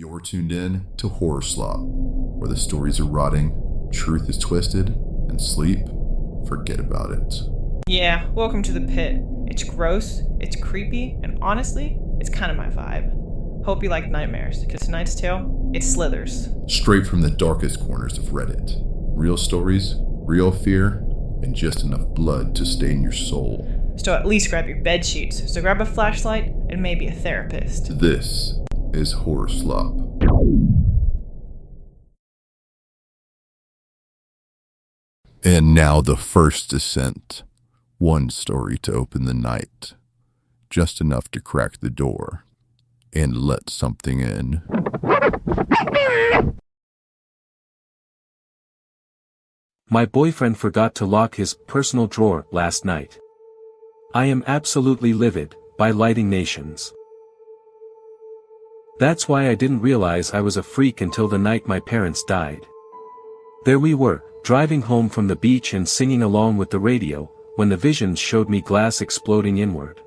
You're tuned in to Horror Slop, where the stories are rotting, truth is twisted, and sleep, forget about it. Yeah, welcome to the pit. It's gross, it's creepy, and honestly, it's kind of my vibe. Hope you like nightmares, because tonight's tale, it slithers. Straight from the darkest corners of Reddit. Real stories, real fear, and just enough blood to stain your soul. So at least grab your bed sheets, so grab a flashlight, and maybe a therapist. This is Horror Slop. And now the first descent. One story to open the night. Just enough to crack the door and let something in. My boyfriend forgot to lock his personal drawer last night. I am absolutely livid by lighting Nations. That's why I didn't realize I was a freak until the night my parents died. There we were, driving home from the beach and singing along with the radio, when the visions showed me glass exploding inward.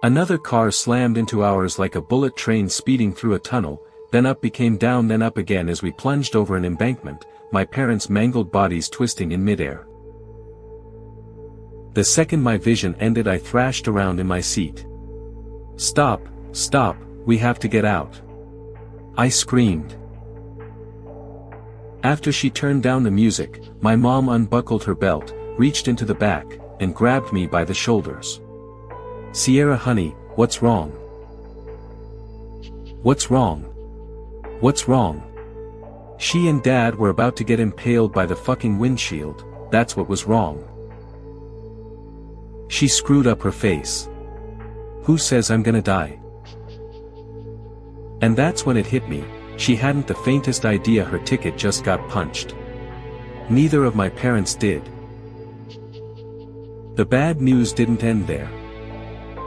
Another car slammed into ours like a bullet train speeding through a tunnel, then up became down then up again as we plunged over an embankment, my parents' mangled bodies twisting in midair. The second my vision ended I thrashed around in my seat. "Stop, stop, we have to get out!" I screamed. After she turned down the music, my mom unbuckled her belt, reached into the back, and grabbed me by the shoulders. "Sierra honey, what's wrong? What's wrong? What's wrong?" She and Dad were about to get impaled by the fucking windshield, that's what was wrong. She screwed up her face. "Who says I'm gonna die?" And that's when it hit me, she hadn't the faintest idea her ticket just got punched. Neither of my parents did. The bad news didn't end there.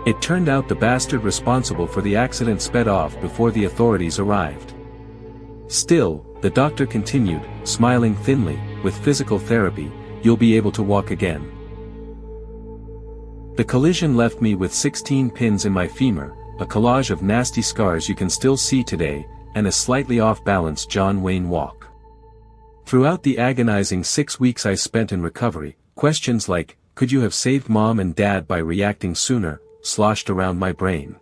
It turned out the bastard responsible for the accident sped off before the authorities arrived. Still, the doctor continued, smiling thinly, "With physical therapy, you'll be able to walk again." The collision left me with 16 pins in my femur, a collage of nasty scars you can still see today, and a slightly off-balance John Wayne walk. Throughout the agonizing 6 weeks I spent in recovery, questions like, "Could you have saved Mom and Dad by reacting sooner?" sloshed around my brain.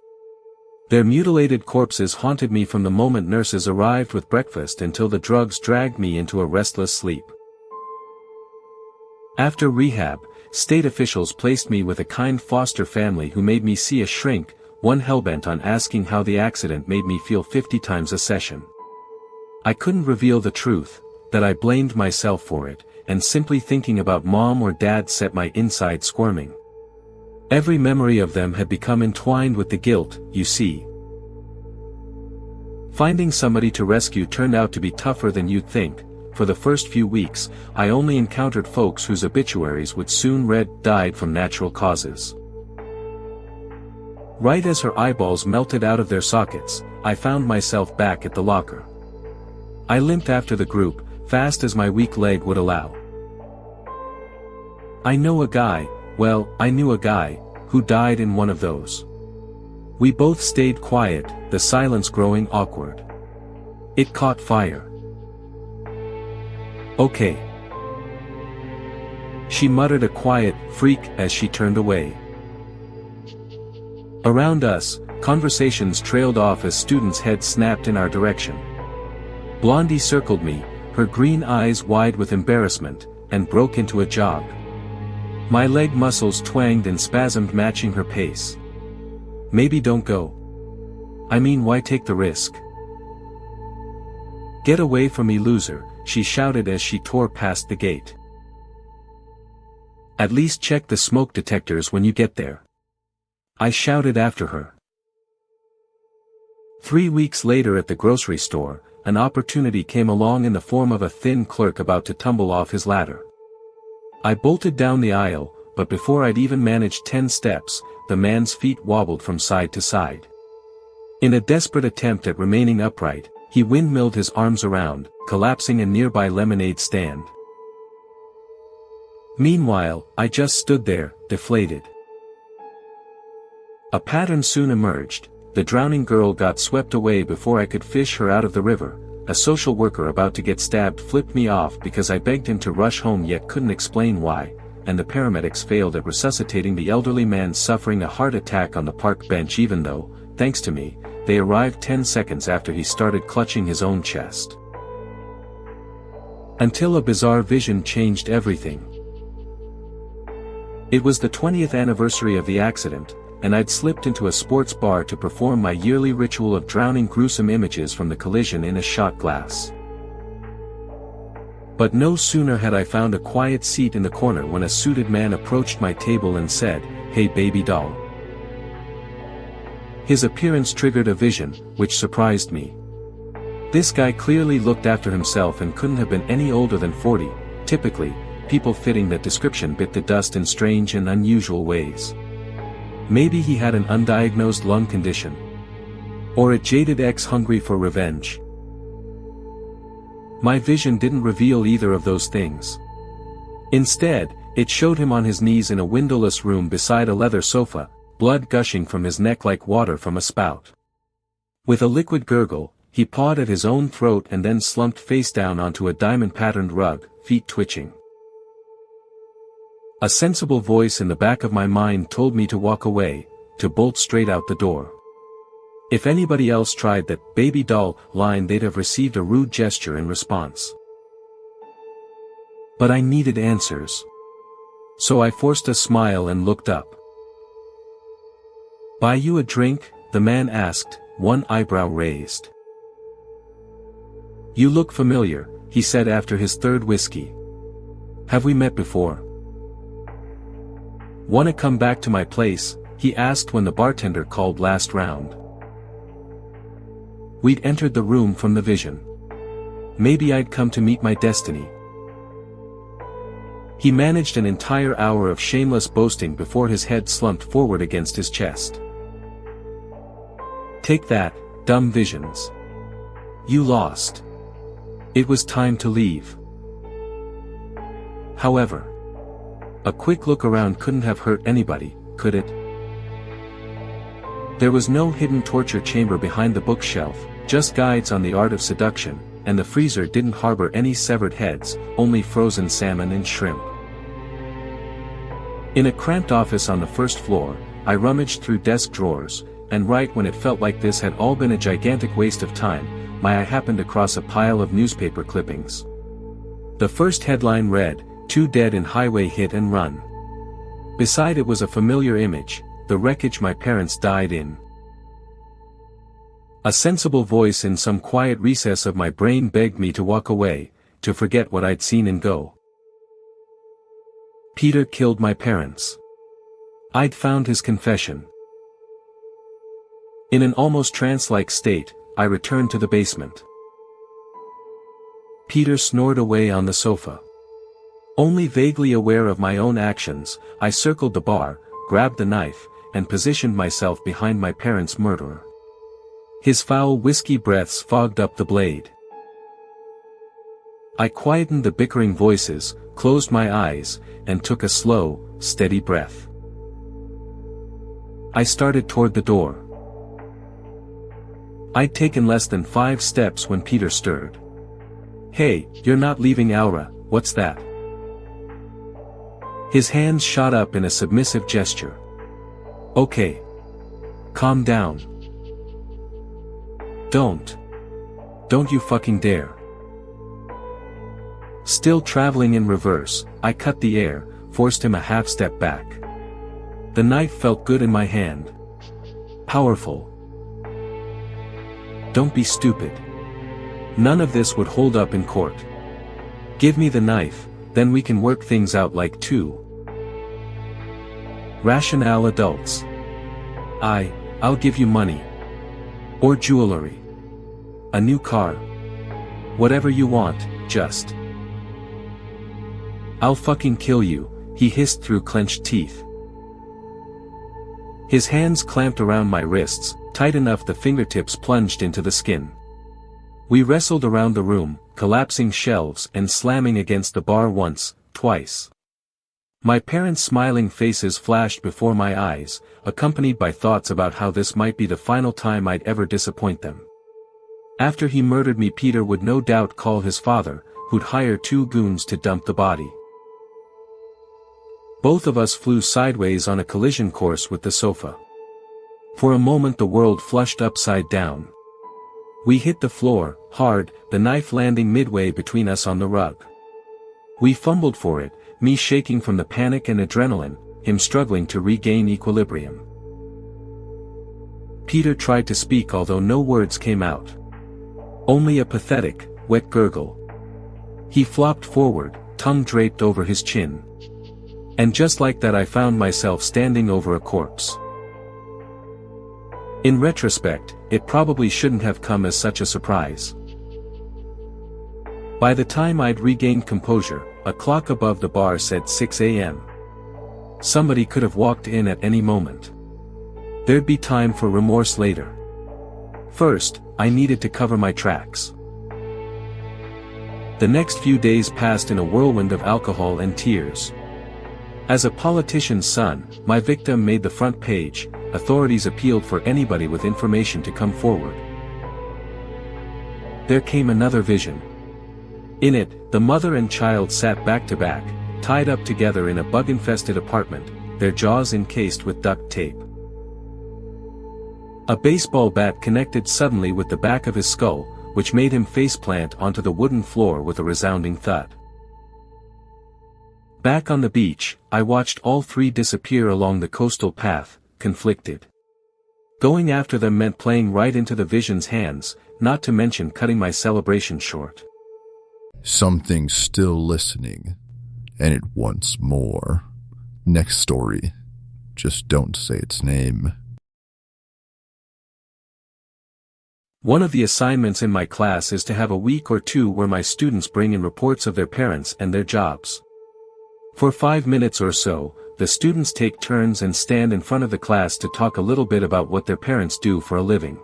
Their mutilated corpses haunted me from the moment nurses arrived with breakfast until the drugs dragged me into a restless sleep. After rehab, state officials placed me with a kind foster family who made me see a shrink, one hellbent on asking how the accident made me feel 50 times a session. I couldn't reveal the truth, that I blamed myself for it, and simply thinking about Mom or Dad set my inside squirming. Every memory of them had become entwined with the guilt, you see. Finding somebody to rescue turned out to be tougher than you'd think. For the first few weeks, I only encountered folks whose obituaries would soon read, "Died from natural causes." Right as her eyeballs melted out of their sockets, I found myself back at the locker. I limped after the group, fast as my weak leg would allow. I knew a guy, who died in one of those. We both stayed quiet, the silence growing awkward. It caught fire. "Okay." She muttered a quiet, "freak," as she turned away. Around us, conversations trailed off as students' heads snapped in our direction. Blondie circled me, her green eyes wide with embarrassment, and broke into a jog. My leg muscles twanged and spasmed matching her pace. "Maybe don't go. I mean, why take the risk?" "Get away from me, loser," she shouted as she tore past the gate. "At least check the smoke detectors when you get there," I shouted after her. 3 weeks later at the grocery store, an opportunity came along in the form of a thin clerk about to tumble off his ladder. I bolted down the aisle, but before I'd even managed 10 steps, the man's feet wobbled from side to side. In a desperate attempt at remaining upright, he windmilled his arms around, collapsing a nearby lemonade stand. Meanwhile, I just stood there, deflated. A pattern soon emerged. the drowning girl got swept away before I could fish her out of the river. A social worker about to get stabbed flipped me off because I begged him to rush home yet couldn't explain why, and the paramedics failed at resuscitating the elderly man suffering a heart attack on the park bench even though, thanks to me, they arrived 10 seconds after he started clutching his own chest. Until a bizarre vision changed everything. It was the 20th anniversary of the accident, and I'd slipped into a sports bar to perform my yearly ritual of drowning gruesome images from the collision in a shot glass. But no sooner had I found a quiet seat in the corner when a suited man approached my table and said, "Hey baby doll." His appearance triggered a vision, which surprised me. This guy clearly looked after himself and couldn't have been any older than 40, typically, people fitting that description bit the dust in strange and unusual ways. Maybe he had an undiagnosed lung condition. Or a jaded ex hungry for revenge. My vision didn't reveal either of those things. Instead, it showed him on his knees in a windowless room beside a leather sofa, blood gushing from his neck like water from a spout. With a liquid gurgle, he pawed at his own throat and then slumped face down onto a diamond-patterned rug, feet twitching. A sensible voice in the back of my mind told me to walk away, to bolt straight out the door. If anybody else tried that "baby doll" line they'd have received a rude gesture in response. But I needed answers. So I forced a smile and looked up. "Buy you a drink?" the man asked, one eyebrow raised. "You look familiar," he said after his third whiskey. "Have we met before?" "Wanna come back to my place?" he asked when the bartender called last round. We'd entered the room from the vision. Maybe I'd come to meet my destiny. He managed an entire hour of shameless boasting before his head slumped forward against his chest. "Take that, dumb visions. You lost. It was time to leave." However, a quick look around couldn't have hurt anybody, could it? There was no hidden torture chamber behind the bookshelf, just guides on the art of seduction, and the freezer didn't harbor any severed heads, only frozen salmon and shrimp. In a cramped office on the first floor, I rummaged through desk drawers, and right when it felt like this had all been a gigantic waste of time, my eye happened across a pile of newspaper clippings. The first headline read, "Two dead in highway hit and run." Beside it was a familiar image, the wreckage my parents died in. A sensible voice in some quiet recess of my brain begged me to walk away, to forget what I'd seen and go. Peter killed my parents. I'd found his confession. In an almost trance-like state, I returned to the basement. Peter snored away on the sofa. Only vaguely aware of my own actions, I circled the bar, grabbed the knife, and positioned myself behind my parents' murderer. His foul whiskey breaths fogged up the blade. I quietened the bickering voices, closed my eyes, and took a slow, steady breath. I started toward the door. I'd taken less than 5 steps when Peter stirred. "Hey, you're not leaving Aura, what's that?" His hands shot up in a submissive gesture. "Okay. Calm down. Don't you fucking dare." Still traveling in reverse, I cut the air, forced him a half step back. The knife felt good in my hand. Powerful. "Don't be stupid. None of this would hold up in court. Give me the knife, then we can work things out like two rational adults. I'll give you money. Or jewelry. A new car. Whatever you want, just. I'll fucking kill you," he hissed through clenched teeth. His hands clamped around my wrists, tight enough the fingertips plunged into the skin. We wrestled around the room, collapsing shelves and slamming against the bar once, twice. My parents' smiling faces flashed before my eyes, accompanied by thoughts about how this might be the final time I'd ever disappoint them. After he murdered me, Peter would no doubt call his father, who'd hire 2 goons to dump the body. Both of us flew sideways on a collision course with the sofa. For a moment the world flushed upside down. We hit the floor, hard, the knife landing midway between us on the rug. We fumbled for it, me shaking from the panic and adrenaline, him struggling to regain equilibrium. Peter tried to speak, although no words came out. Only a pathetic, wet gurgle. He flopped forward, tongue draped over his chin. And just like that I found myself standing over a corpse. In retrospect, it probably shouldn't have come as such a surprise. By the time I'd regained composure, a clock above the bar said 6 a.m. Somebody could have walked in at any moment. There'd be time for remorse later. First, I needed to cover my tracks. The next few days passed in a whirlwind of alcohol and tears. As a politician's son, my victim made the front page. Authorities appealed for anybody with information to come forward. There came another vision. In it, the mother and child sat back to back, tied up together in a bug-infested apartment, their jaws encased with duct tape. A baseball bat connected suddenly with the back of his skull, which made him faceplant onto the wooden floor with a resounding thud. Back on the beach, I watched all 3 disappear along the coastal path, conflicted. Going after them meant playing right into the vision's hands, not to mention cutting my celebration short. Something's still listening, and it wants more. Next story. Just don't say its name. One of the assignments in my class is to have a week or 2 where my students bring in reports of their parents and their jobs. For 5 minutes or so, the students take turns and stand in front of the class to talk a little bit about what their parents do for a living.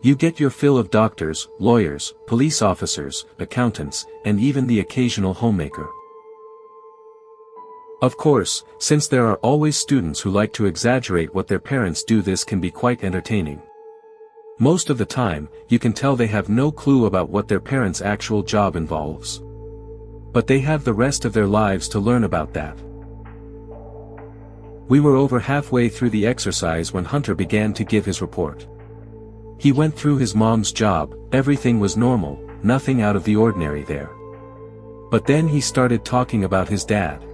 You get your fill of doctors, lawyers, police officers, accountants, and even the occasional homemaker. Of course, since there are always students who like to exaggerate what their parents do, this can be quite entertaining. Most of the time, you can tell they have no clue about what their parents' actual job involves. But they have the rest of their lives to learn about that. We were over halfway through the exercise when Hunter began to give his report. He went through his mom's job, everything was normal, nothing out of the ordinary there. But then he started talking about his dad.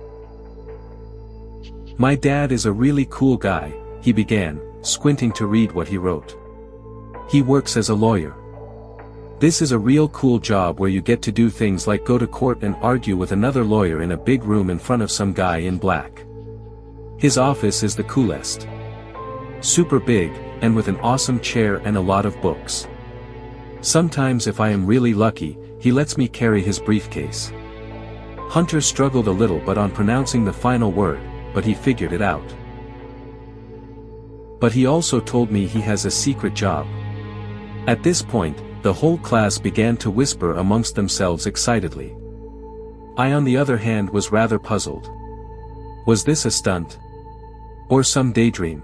"My dad is a really cool guy," he began, squinting to read what he wrote. "He works as a lawyer. This is a real cool job where you get to do things like go to court and argue with another lawyer in a big room in front of some guy in black. His office is the coolest. Super big, and with an awesome chair and a lot of books. Sometimes if I am really lucky, he lets me carry his briefcase." Hunter struggled a little on pronouncing the final word, but he figured it out. "But he also told me he has a secret job." At this point, the whole class began to whisper amongst themselves excitedly. I, on the other hand, was rather puzzled. Was this a stunt? Or some daydream?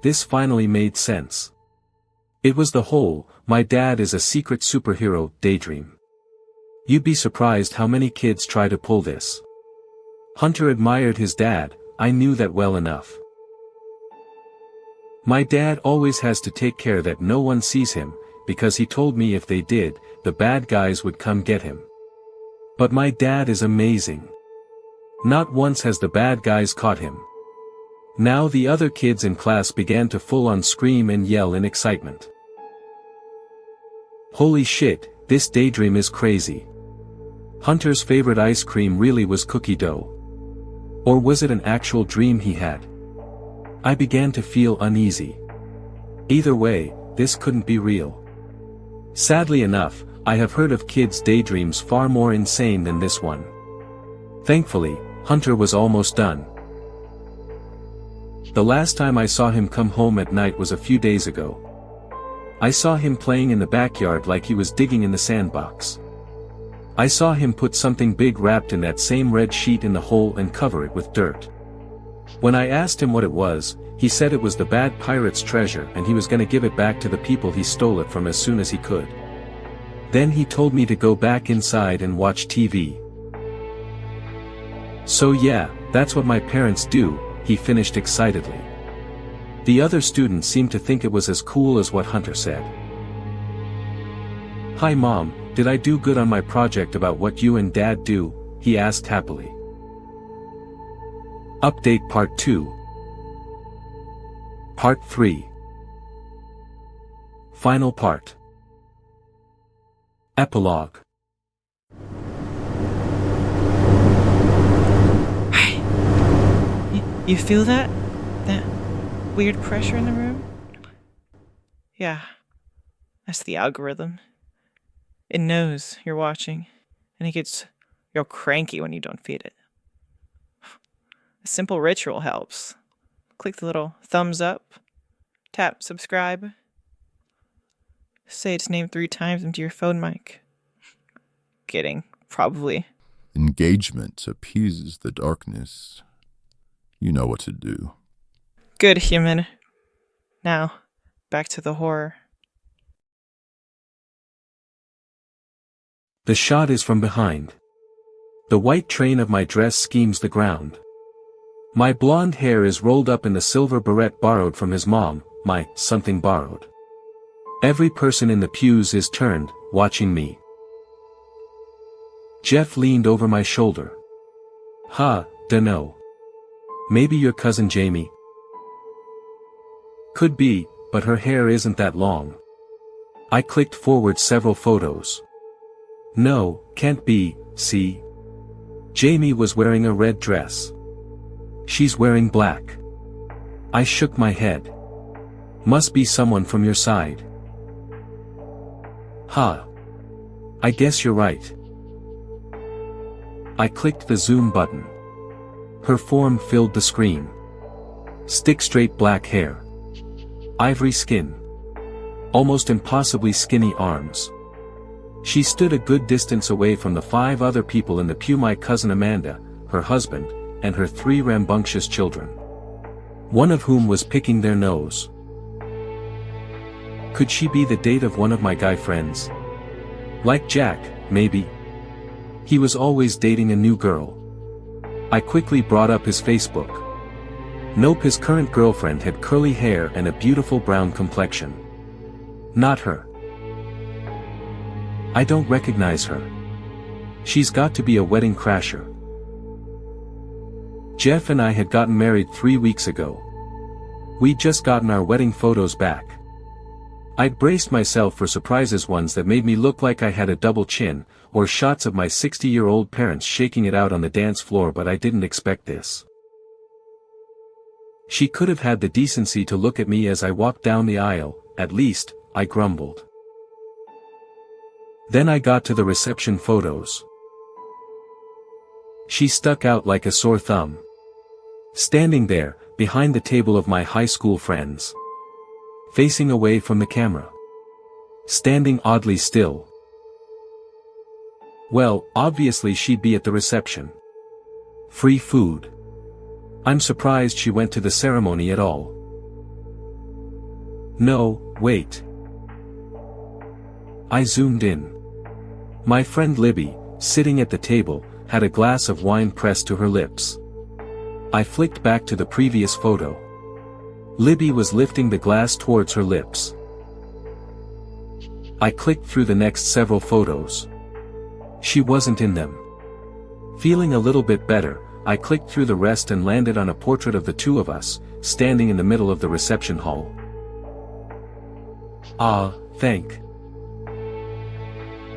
This finally made sense. It was the whole, "my dad is a secret superhero" daydream. You'd be surprised how many kids try to pull this. Hunter admired his dad, I knew that well enough. My dad always has to take care that no one sees him, because he told me if they did, the bad guys would come get him. But my dad is amazing. Not once has the bad guys caught him. Now the other kids in class began to full-on scream and yell in excitement. Holy shit, this daydream is crazy. Hunter's favorite ice cream really was cookie dough. Or was it an actual dream he had? I began to feel uneasy. Either way, this couldn't be real. Sadly enough, I have heard of kids' daydreams far more insane than this one. Thankfully, Hunter was almost done. The last time I saw him come home at night was a few days ago. I saw him playing in the backyard like he was digging in the sandbox. I saw him put something big wrapped in that same red sheet in the hole and cover it with dirt. When I asked him what it was, he said it was the bad pirate's treasure and he was gonna give it back to the people he stole it from as soon as he could. Then he told me to go back inside and watch TV. So yeah, that's what my parents do, he finished excitedly. The other students seemed to think it was as cool as what Hunter said. "Hi Mom, did I do good on my project about what you and Dad do?" he asked happily. Update Part 2. Part 3. Final part. Epilogue. You feel that? That weird pressure in the room? Yeah, that's the algorithm. It knows you're watching, and it gets real cranky when you don't feed it. A simple ritual helps. Click the little thumbs up, tap subscribe, say its name 3 times into your phone mic. Kidding, probably. Engagement appeases the darkness. You know what to do. Good, human. Now, back to the horror. The shot is from behind. The white train of my dress schemes the ground. My blonde hair is rolled up in the silver barrette borrowed from his mom, my something borrowed. Every person in the pews is turned, watching me. Jeff leaned over my shoulder. Dunno. Maybe your cousin Jamie? Could be, but her hair isn't that long. I clicked forward several photos. No, can't be, see? Jamie was wearing a red dress. She's wearing black. I shook my head. Must be someone from your side. I guess you're right. I clicked the zoom button. Her form filled the screen. Stick-straight black hair. Ivory skin. Almost impossibly skinny arms. She stood a good distance away from the 5 other people in the pew: my cousin Amanda, her husband, and her 3 rambunctious children. One of whom was picking their nose. Could she be the date of one of my guy friends? Like Jack, maybe. He was always dating a new girl. I quickly brought up his Facebook. Nope, his current girlfriend had curly hair and a beautiful brown complexion. Not her. I don't recognize her. She's got to be a wedding crasher. Jeff and I had gotten married 3 weeks ago. We'd just gotten our wedding photos back. I'd braced myself for surprises, ones that made me look like I had a double chin, or shots of my 60-year-old parents shaking it out on the dance floor, but I didn't expect this. She could have had the decency to look at me as I walked down the aisle, at least, I grumbled. Then I got to the reception photos. She stuck out like a sore thumb. Standing there, behind the table of my high school friends. Facing away from the camera. Standing oddly still. Well, obviously she'd be at the reception. Free food. I'm surprised she went to the ceremony at all. No, wait. I zoomed in. My friend Libby, sitting at the table, had a glass of wine pressed to her lips. I flicked back to the previous photo. Libby was lifting the glass towards her lips. I clicked through the next several photos. She wasn't in them. Feeling a little bit better, I clicked through the rest and landed on a portrait of the 2 of us, standing in the middle of the reception hall. Thank.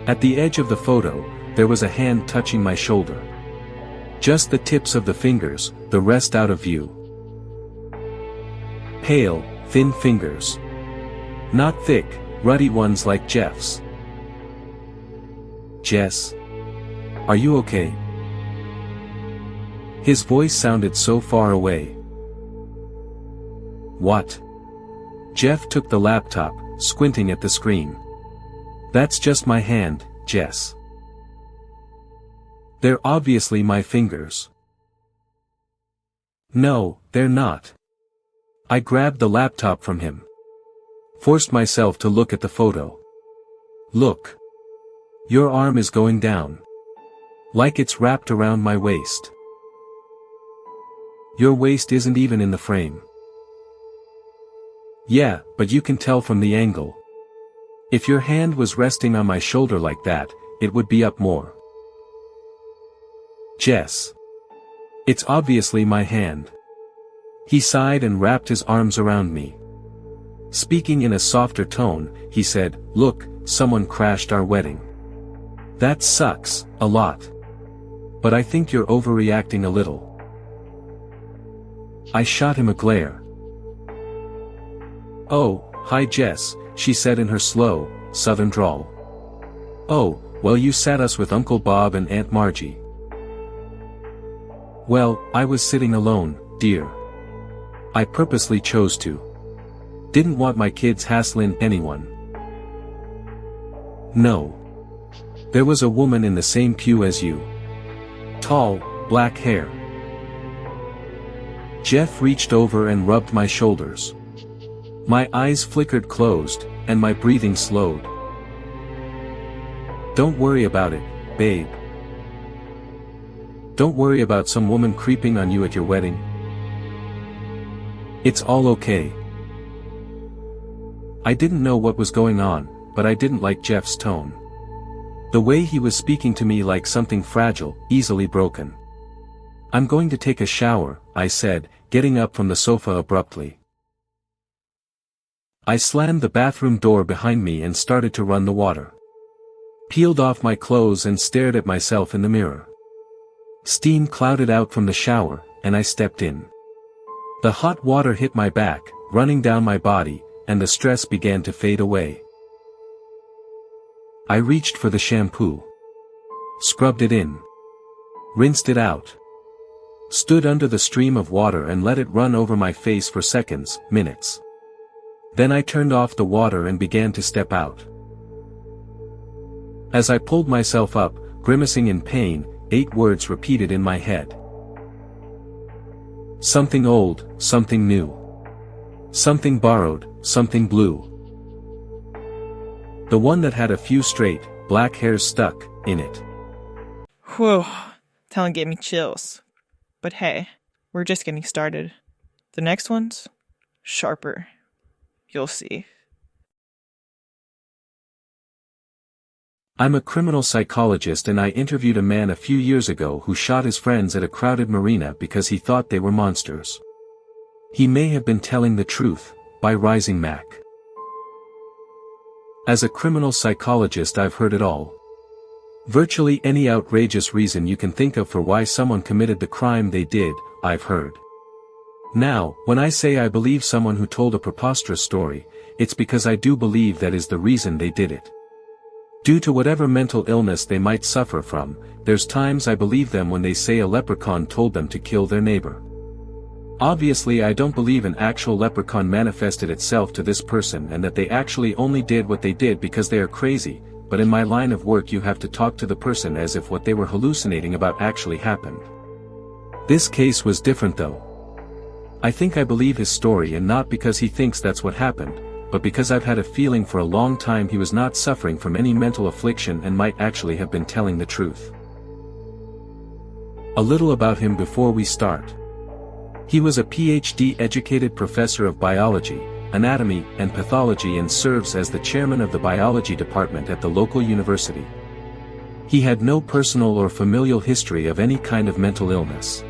At the edge of the photo, there was a hand touching my shoulder. Just the tips of the fingers, the rest out of view. Pale, thin fingers. Not thick, ruddy ones like Jeff's. Jess? Are you okay? His voice sounded so far away. What? Jeff took the laptop, squinting at the screen. That's just my hand, Jess. They're obviously my fingers. No, they're not. I grabbed the laptop from him. Forced myself to look at the photo. Look. Your arm is going down. Like it's wrapped around my waist. Your waist isn't even in the frame. Yeah, but you can tell from the angle. If your hand was resting on my shoulder like that, it would be up more. Jess. It's obviously my hand. He sighed and wrapped his arms around me. Speaking in a softer tone, he said, "Look, someone crashed our wedding. That sucks, a lot. But I think you're overreacting a little." I shot him a glare. "Oh, hi Jess," she said in her slow, southern drawl. "Oh, well you sat us with Uncle Bob and Aunt Margie." "Well, I was sitting alone, dear. I purposely chose to. Didn't want my kids hassling anyone." "No. There was a woman in the same pew as you. Tall, black hair." Jeff reached over and rubbed my shoulders. My eyes flickered closed, and my breathing slowed. "Don't worry about it, babe. Don't worry about some woman creeping on you at your wedding. It's all okay." I didn't know what was going on, but I didn't like Jeff's tone. The way he was speaking to me like something fragile, easily broken. "I'm going to take a shower," I said, getting up from the sofa abruptly. I slammed the bathroom door behind me and started to run the water. Peeled off my clothes and stared at myself in the mirror. Steam clouded out from the shower, and I stepped in. The hot water hit my back, running down my body, and the stress began to fade away. I reached for the shampoo. Scrubbed it in. Rinsed it out. Stood under the stream of water and let it run over my face for seconds, minutes. Then I turned off the water and began to step out. As I pulled myself up, grimacing in pain, 8 words repeated in my head. Something old, something new. Something borrowed, something blue. The one that had a few straight, black hairs stuck in it. Whew, that one gave me chills. But hey, we're just getting started. The next one's sharper. You'll see. I'm a criminal psychologist and I interviewed a man a few years ago who shot his friends at a crowded marina because he thought they were monsters. He may have been telling the truth, by Rising Mac. As a criminal psychologist I've heard it all. Virtually any outrageous reason you can think of for why someone committed the crime they did, I've heard. Now, when I say I believe someone who told a preposterous story, it's because I do believe that is the reason they did it. Due to whatever mental illness they might suffer from, there's times I believe them when they say a leprechaun told them to kill their neighbor. Obviously I don't believe an actual leprechaun manifested itself to this person and that they actually only did what they did because they are crazy, but in my line of work you have to talk to the person as if what they were hallucinating about actually happened. This case was different though. I think I believe his story, and not because he thinks that's what happened, but because I've had a feeling for a long time he was not suffering from any mental affliction and might actually have been telling the truth. A little about him before we start. He was a PhD-educated professor of biology, anatomy, and pathology and serves as the chairman of the biology department at the local university. He had no personal or familial history of any kind of mental illness.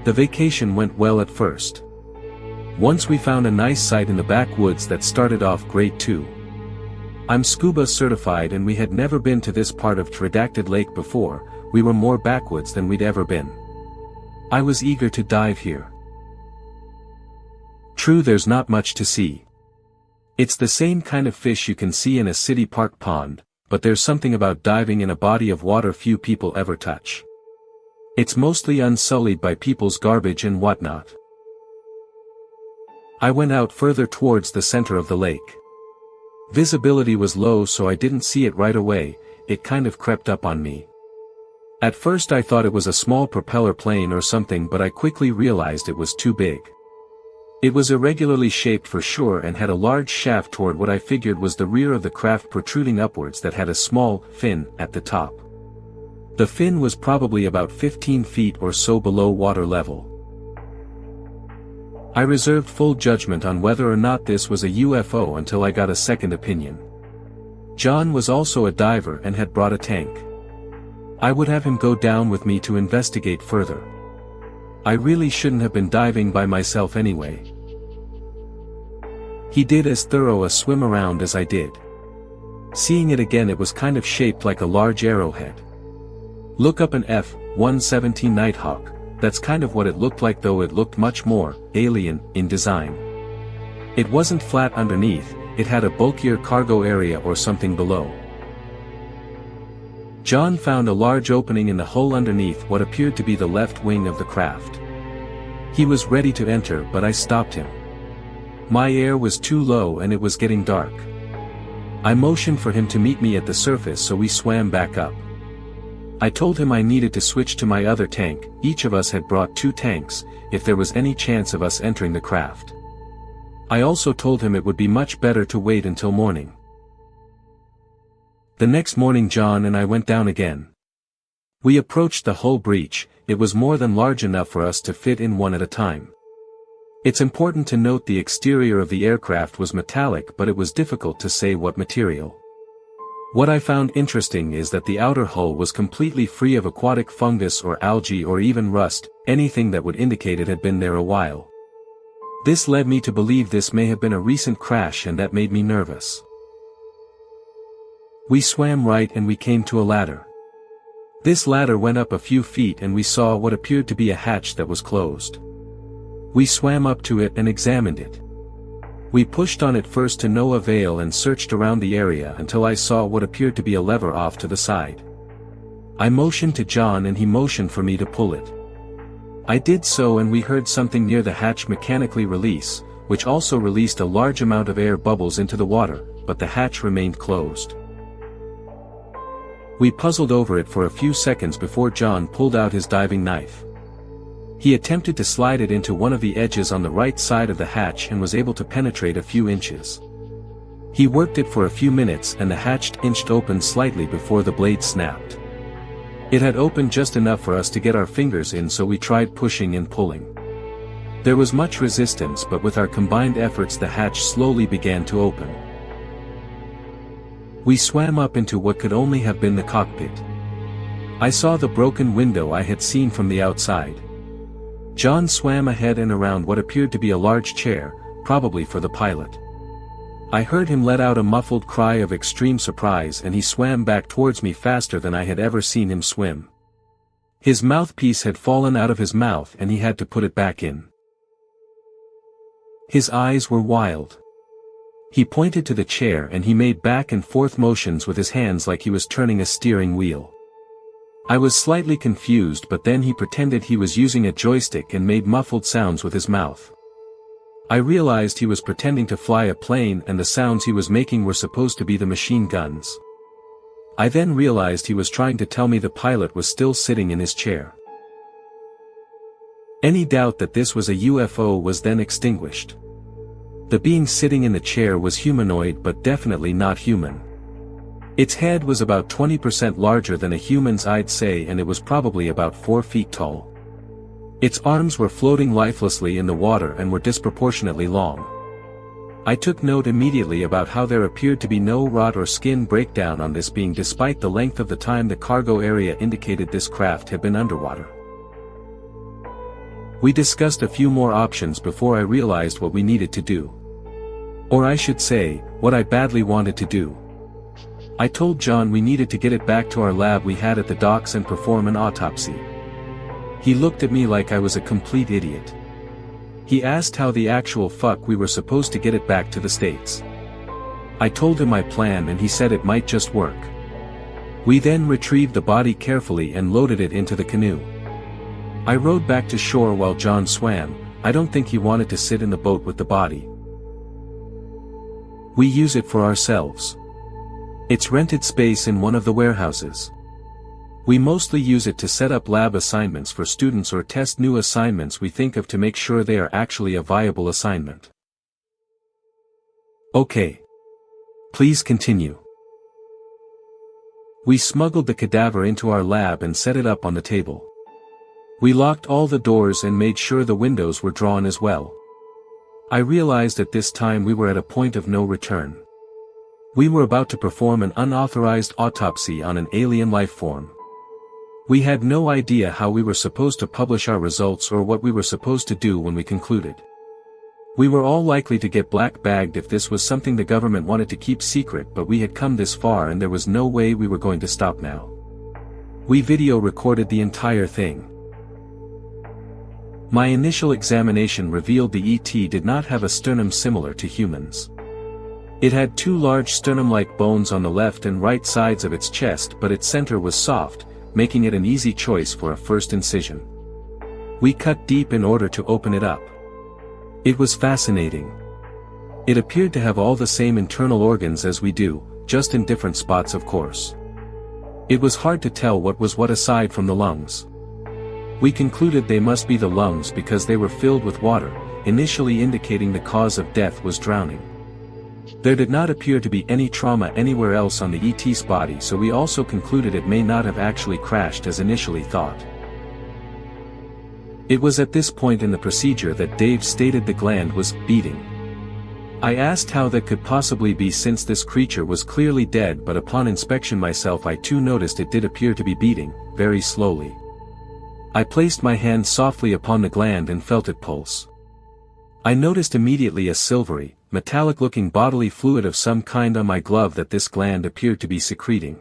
The vacation went well at first. Once we found a nice site in the backwoods that started off great too. I'm scuba certified and we had never been to this part of Redacted Lake before. We were more backwoods than we'd ever been. I was eager to dive here. True, there's not much to see. It's the same kind of fish you can see in a city park pond, but there's something about diving in a body of water few people ever touch. It's mostly unsullied by people's garbage and whatnot. I went out further towards the center of the lake. Visibility was low, so I didn't see it right away. It kind of crept up on me. At first I thought it was a small propeller plane or something, but I quickly realized it was too big. It was irregularly shaped for sure and had a large shaft toward what I figured was the rear of the craft protruding upwards that had a small fin at the top. The fin was probably about 15 feet or so below water level. I reserved full judgment on whether or not this was a UFO until I got a second opinion. John was also a diver and had brought a tank. I would have him go down with me to investigate further. I really shouldn't have been diving by myself anyway. He did as thorough a swim around as I did. Seeing it again, it was kind of shaped like a large arrowhead. Look up an F-117 Nighthawk, that's kind of what it looked like, though it looked much more alien in design. It wasn't flat underneath, it had a bulkier cargo area or something below. John found a large opening in the hull underneath what appeared to be the left wing of the craft. He was ready to enter, but I stopped him. My air was too low and it was getting dark. I motioned for him to meet me at the surface, so we swam back up. I told him I needed to switch to my other tank. Each of us had brought 2 tanks, if there was any chance of us entering the craft. I also told him it would be much better to wait until morning. The next morning John and I went down again. We approached the hull breach. It was more than large enough for us to fit in one at a time. It's important to note the exterior of the aircraft was metallic, but it was difficult to say what material. What I found interesting is that the outer hull was completely free of aquatic fungus or algae or even rust, anything that would indicate it had been there a while. This led me to believe this may have been a recent crash, and that made me nervous. We swam right and we came to a ladder. This ladder went up a few feet and we saw what appeared to be a hatch that was closed. We swam up to it and examined it. We pushed on it first to no avail and searched around the area until I saw what appeared to be a lever off to the side. I motioned to John and he motioned for me to pull it. I did so and we heard something near the hatch mechanically release, which also released a large amount of air bubbles into the water, but the hatch remained closed. We puzzled over it for a few seconds before John pulled out his diving knife. He attempted to slide it into one of the edges on the right side of the hatch and was able to penetrate a few inches. He worked it for a few minutes and the hatch inched open slightly before the blade snapped. It had opened just enough for us to get our fingers in, so we tried pushing and pulling. There was much resistance, but with our combined efforts the hatch slowly began to open. We swam up into what could only have been the cockpit. I saw the broken window I had seen from the outside. John swam ahead and around what appeared to be a large chair, probably for the pilot. I heard him let out a muffled cry of extreme surprise and he swam back towards me faster than I had ever seen him swim. His mouthpiece had fallen out of his mouth and he had to put it back in. His eyes were wild. He pointed to the chair and he made back and forth motions with his hands like he was turning a steering wheel. I was slightly confused, but then he pretended he was using a joystick and made muffled sounds with his mouth. I realized he was pretending to fly a plane and the sounds he was making were supposed to be the machine guns. I then realized he was trying to tell me the pilot was still sitting in his chair. Any doubt that this was a UFO was then extinguished. The being sitting in the chair was humanoid, but definitely not human. Its head was about 20% larger than a human's, I'd say, and it was probably about 4 feet tall. Its arms were floating lifelessly in the water and were disproportionately long. I took note immediately about how there appeared to be no rot or skin breakdown on this being, despite the length of the time the cargo area indicated this craft had been underwater. We discussed a few more options before I realized what we needed to do. Or I should say, what I badly wanted to do. I told John we needed to get it back to our lab we had at the docks and perform an autopsy. He looked at me like I was a complete idiot. He asked how the actual fuck we were supposed to get it back to the States. I told him my plan and he said it might just work. We then retrieved the body carefully and loaded it into the canoe. I rowed back to shore while John swam. I don't think he wanted to sit in the boat with the body. We use it for ourselves. It's rented space in one of the warehouses. We mostly use it to set up lab assignments for students or test new assignments we think of to make sure they are actually a viable assignment. Okay. Please continue. We smuggled the cadaver into our lab and set it up on the table. We locked all the doors and made sure the windows were drawn as well. I realized at this time we were at a point of no return. We were about to perform an unauthorized autopsy on an alien life form. We had no idea how we were supposed to publish our results or what we were supposed to do when we concluded. We were all likely to get black-bagged if this was something the government wanted to keep secret, but we had come this far and there was no way we were going to stop now. We video recorded the entire thing. My initial examination revealed the ET did not have a sternum similar to humans. It had two large sternum-like bones on the left and right sides of its chest, but its center was soft, making it an easy choice for a first incision. We cut deep in order to open it up. It was fascinating. It appeared to have all the same internal organs as we do, just in different spots of course. It was hard to tell what was what aside from the lungs. We concluded they must be the lungs because they were filled with water, initially indicating the cause of death was drowning. There did not appear to be any trauma anywhere else on the ET's body, so we also concluded it may not have actually crashed as initially thought. It was at this point in the procedure that Dave stated the gland was beating. I asked how that could possibly be since this creature was clearly dead, but upon inspection myself I too noticed it did appear to be beating, very slowly. I placed my hand softly upon the gland and felt it pulse. I noticed immediately a silvery, metallic-looking bodily fluid of some kind on my glove that this gland appeared to be secreting.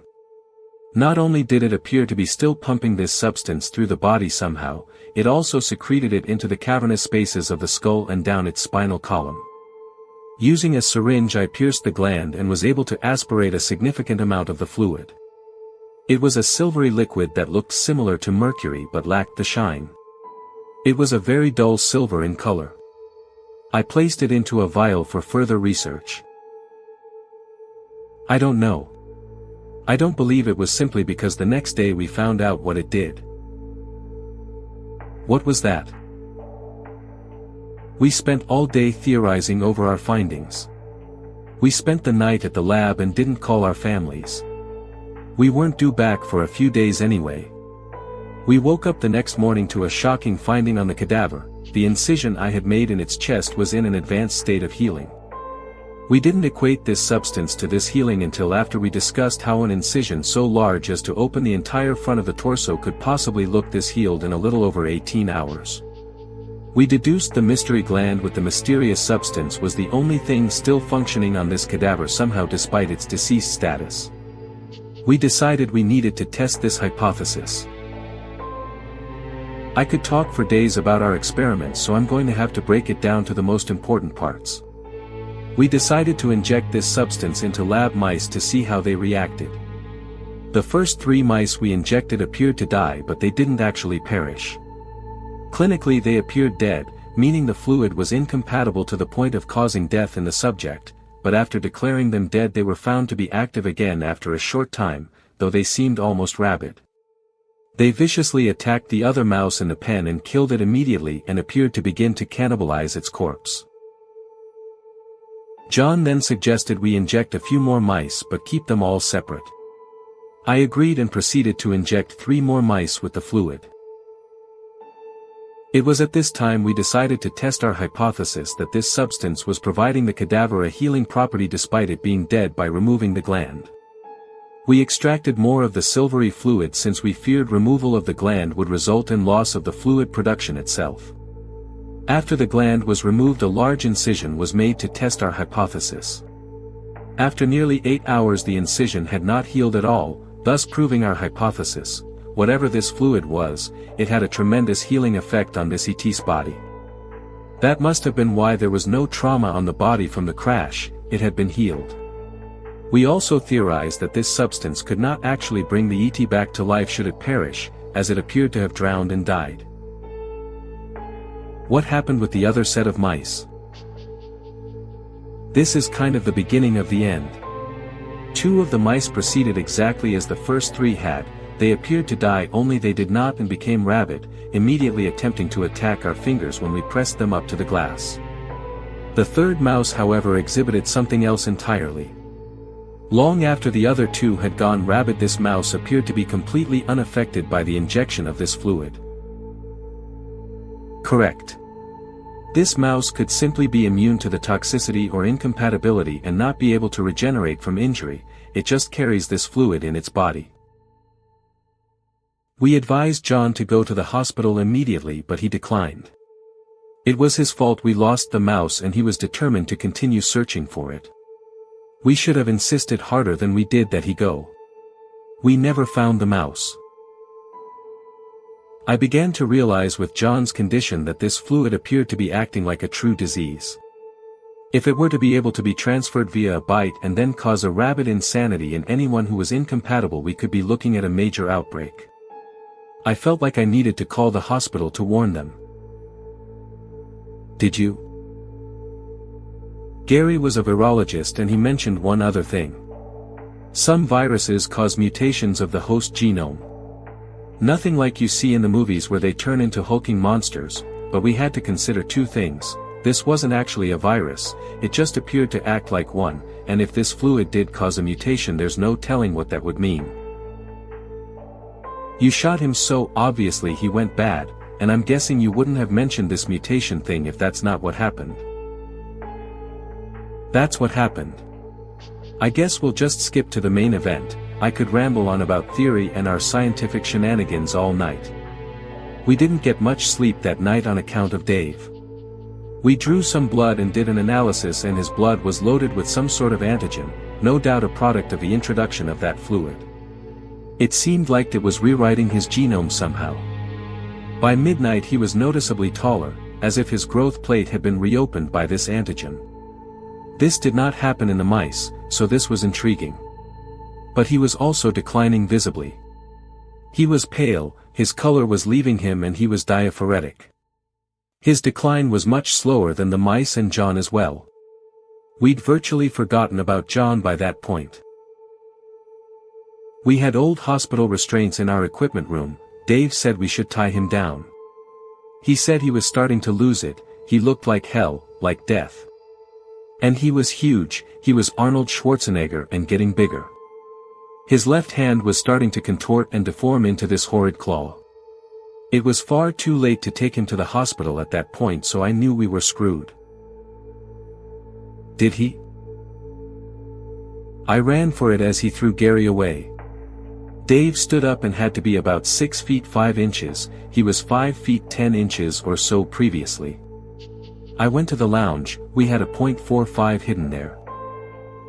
Not only did it appear to be still pumping this substance through the body somehow, it also secreted it into the cavernous spaces of the skull and down its spinal column. Using a syringe I pierced the gland and was able to aspirate a significant amount of the fluid. It was a silvery liquid that looked similar to mercury but lacked the shine. It was a very dull silver in color. I placed it into a vial for further research. I don't know. I don't believe it was simply because the next day we found out what it did. What was that? We spent all day theorizing over our findings. We spent the night at the lab and didn't call our families. We weren't due back for a few days anyway. We woke up the next morning to a shocking finding on the cadaver. The incision I had made in its chest was in an advanced state of healing. We didn't equate this substance to this healing until after we discussed how an incision so large as to open the entire front of the torso could possibly look this healed in a little over 18 hours. We deduced the mystery gland with the mysterious substance was the only thing still functioning on this cadaver somehow despite its deceased status. We decided we needed to test this hypothesis. I could talk for days about our experiments, so I'm going to have to break it down to the most important parts. We decided to inject this substance into lab mice to see how they reacted. The first 3 mice we injected appeared to die, but they didn't actually perish. Clinically they appeared dead, meaning the fluid was incompatible to the point of causing death in the subject, but after declaring them dead they were found to be active again after a short time, though they seemed almost rabid. They viciously attacked the other mouse in the pen and killed it immediately and appeared to begin to cannibalize its corpse. John then suggested we inject a few more mice but keep them all separate. I agreed and proceeded to inject 3 more mice with the fluid. It was at this time we decided to test our hypothesis that this substance was providing the cadaver a healing property despite it being dead by removing the gland. We extracted more of the silvery fluid since we feared removal of the gland would result in loss of the fluid production itself. After the gland was removed, a large incision was made to test our hypothesis. After nearly 8 hours the incision had not healed at all, thus proving our hypothesis. Whatever this fluid was, it had a tremendous healing effect on this ET's body. That must have been why there was no trauma on the body from the crash, it had been healed. We also theorized that this substance could not actually bring the ET back to life should it perish, as it appeared to have drowned and died. What happened with the other set of mice? This is kind of the beginning of the end. 2 of the mice proceeded exactly as the first 3 had. They appeared to die, only they did not, and became rabid, immediately attempting to attack our fingers when we pressed them up to the glass. The 3rd mouse, however, exhibited something else entirely. Long after the other 2 had gone rabid, this mouse appeared to be completely unaffected by the injection of this fluid. Correct. This mouse could simply be immune to the toxicity or incompatibility and not be able to regenerate from injury. It just carries this fluid in its body. We advised John to go to the hospital immediately, but he declined. It was his fault we lost the mouse, and he was determined to continue searching for it. We should have insisted harder than we did that he go. We never found the mouse. I began to realize with John's condition that this fluid appeared to be acting like a true disease. If it were to be able to be transferred via a bite and then cause a rabid insanity in anyone who was incompatible, we could be looking at a major outbreak. I felt like I needed to call the hospital to warn them. Did you? Gary was a virologist, and he mentioned one other thing. Some viruses cause mutations of the host genome. Nothing like you see in the movies where they turn into hulking monsters, but we had to consider 2 things. This wasn't actually a virus, it just appeared to act like one, and if this fluid did cause a mutation, there's no telling what that would mean. You shot him, so obviously he went bad, and I'm guessing you wouldn't have mentioned this mutation thing if that's not what happened. That's what happened. I guess we'll just skip to the main event. I could ramble on about theory and our scientific shenanigans all night. We didn't get much sleep that night on account of Dave. We drew some blood and did an analysis, and his blood was loaded with some sort of antigen, no doubt a product of the introduction of that fluid. It seemed like it was rewriting his genome somehow. By midnight he was noticeably taller, as if his growth plate had been reopened by this antigen. This did not happen in the mice, so this was intriguing. But he was also declining visibly. He was pale, his color was leaving him, and he was diaphoretic. His decline was much slower than the mice and John as well. We'd virtually forgotten about John by that point. We had old hospital restraints in our equipment room. Dave said we should tie him down. He said he was starting to lose it. He looked like hell, like death. And he was huge. He was Arnold Schwarzenegger and getting bigger. His left hand was starting to contort and deform into this horrid claw. It was far too late to take him to the hospital at that point, so I knew we were screwed. Did he? I ran for it as he threw Gary away. Dave stood up and had to be about 6 feet 5 inches, he was 5 feet 10 inches or so previously. I went to the lounge, we had a .45 hidden there.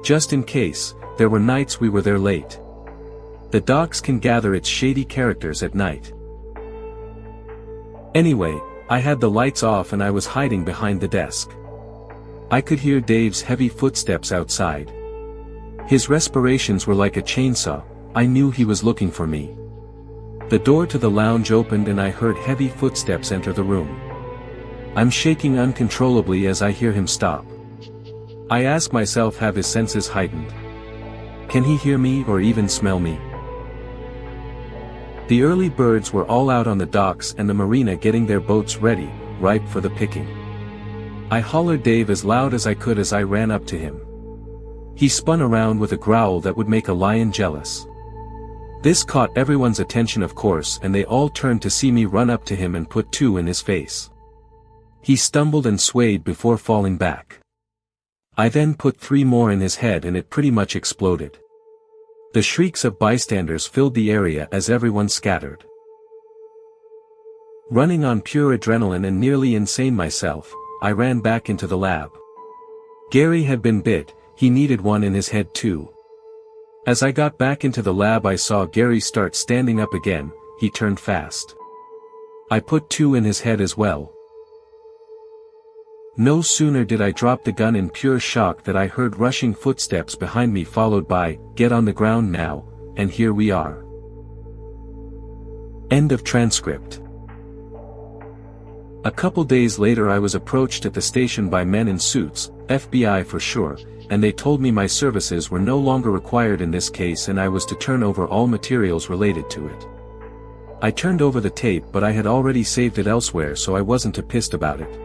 Just in case, there were nights we were there late. The docks can gather its shady characters at night. Anyway, I had the lights off and I was hiding behind the desk. I could hear Dave's heavy footsteps outside. His respirations were like a chainsaw. I knew he was looking for me. The door to the lounge opened and I heard heavy footsteps enter the room. I'm shaking uncontrollably as I hear him stop. I ask myself, have his senses heightened? Can he hear me or even smell me? The early birds were all out on the docks and the marina getting their boats ready, ripe for the picking. I hollered Dave as loud as I could as I ran up to him. He spun around with a growl that would make a lion jealous. This caught everyone's attention, of course, and they all turned to see me run up to him and put 2 in his face. He stumbled and swayed before falling back. I then put 3 more in his head and it pretty much exploded. The shrieks of bystanders filled the area as everyone scattered. Running on pure adrenaline and nearly insane myself, I ran back into the lab. Gary had been bit, he needed one in his head too. As I got back into the lab I saw Gary start standing up again, he turned fast. I put 2 in his head as well. No sooner did I drop the gun in pure shock that I heard rushing footsteps behind me followed by, "Get on the ground now," and here we are. End of transcript. A couple days later I was approached at the station by men in suits. FBI for sure, and they told me my services were no longer required in this case and I was to turn over all materials related to it. I turned over the tape, but I had already saved it elsewhere, so I wasn't too pissed about it.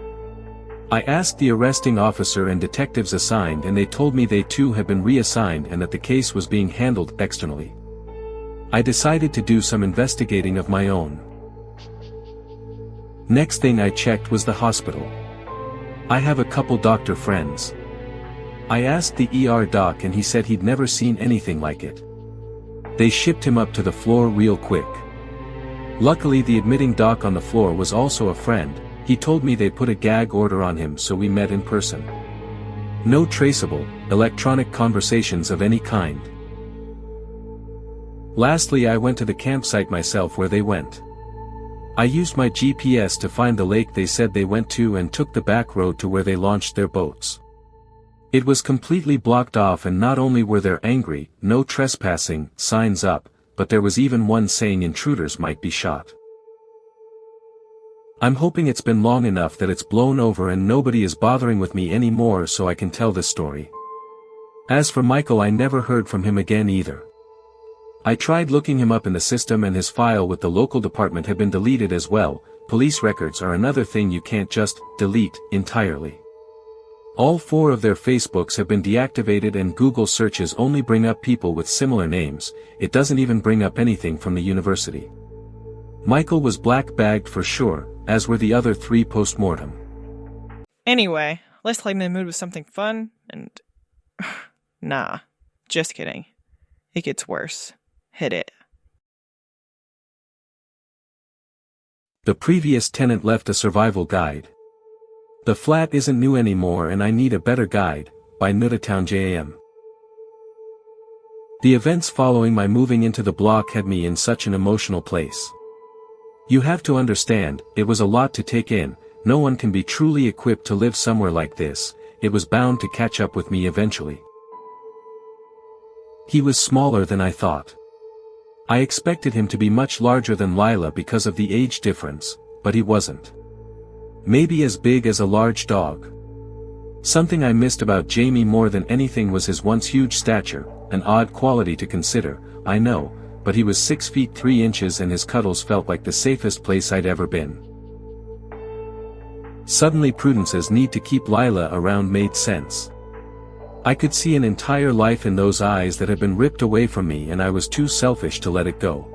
I asked the arresting officer and detectives assigned, and they told me they too had been reassigned and that the case was being handled externally. I decided to do some investigating of my own. Next thing I checked was the hospital. I have a couple doctor friends. I asked the ER doc and he said he'd never seen anything like it. They shipped him up to the floor real quick. Luckily the admitting doc on the floor was also a friend. He told me they put a gag order on him, so we met in person. No traceable, electronic conversations of any kind. Lastly, I went to the campsite myself where they went. I used my GPS to find the lake they said they went to and took the back road to where they launched their boats. It was completely blocked off, and not only were there angry, "No trespassing" signs up, but there was even one saying intruders might be shot. I'm hoping it's been long enough that it's blown over and nobody is bothering with me anymore so I can tell this story. As for Michael, I never heard from him again either. I tried looking him up in the system and his file with the local department had been deleted as well. Police records are another thing you can't just delete entirely. All 4 of their Facebooks have been deactivated and Google searches only bring up people with similar names. It doesn't even bring up anything from the university. Michael was black-bagged for sure, as were the other 3 post-mortem. Anyway, let's lighten the mood with something fun and... Nah, just kidding. It gets worse. Hit it. The previous tenant left a survival guide. The flat isn't new anymore and I need a better guide, by Nutatown JM. The events following my moving into the block had me in such an emotional place. You have to understand, it was a lot to take in. No one can be truly equipped to live somewhere like this. It was bound to catch up with me eventually. He was smaller than I thought. I expected him to be much larger than Lila because of the age difference, but he wasn't. Maybe as big as a large dog. Something I missed about Jamie more than anything was his once huge stature, an odd quality to consider, I know, but he was 6 feet 3 inches and his cuddles felt like the safest place I'd ever been. Suddenly Prudence's need to keep Lila around made sense. I could see an entire life in those eyes that had been ripped away from me and I was too selfish to let it go.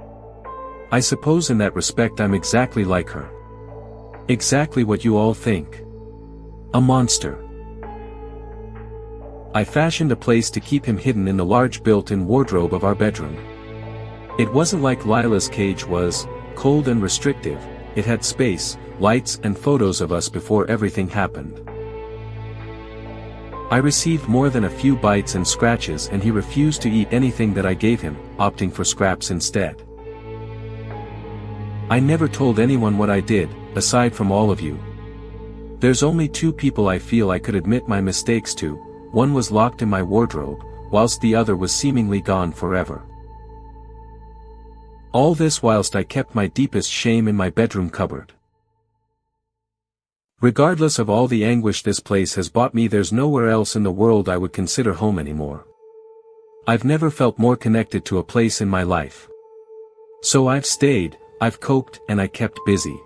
I suppose in that respect I'm exactly like her. Exactly what you all think. A monster. I fashioned a place to keep him hidden in the large built-in wardrobe of our bedroom. It wasn't like Lila's cage was, cold and restrictive. It had space, lights and photos of us before everything happened. I received more than a few bites and scratches and he refused to eat anything that I gave him, opting for scraps instead. I never told anyone what I did, aside from all of you. There's only 2 people I feel I could admit my mistakes to. One was locked in my wardrobe, whilst the other was seemingly gone forever. All this whilst I kept my deepest shame in my bedroom cupboard. Regardless of all the anguish this place has brought me, there's nowhere else in the world I would consider home anymore. I've never felt more connected to a place in my life. So I've stayed, I've coped, and I kept busy.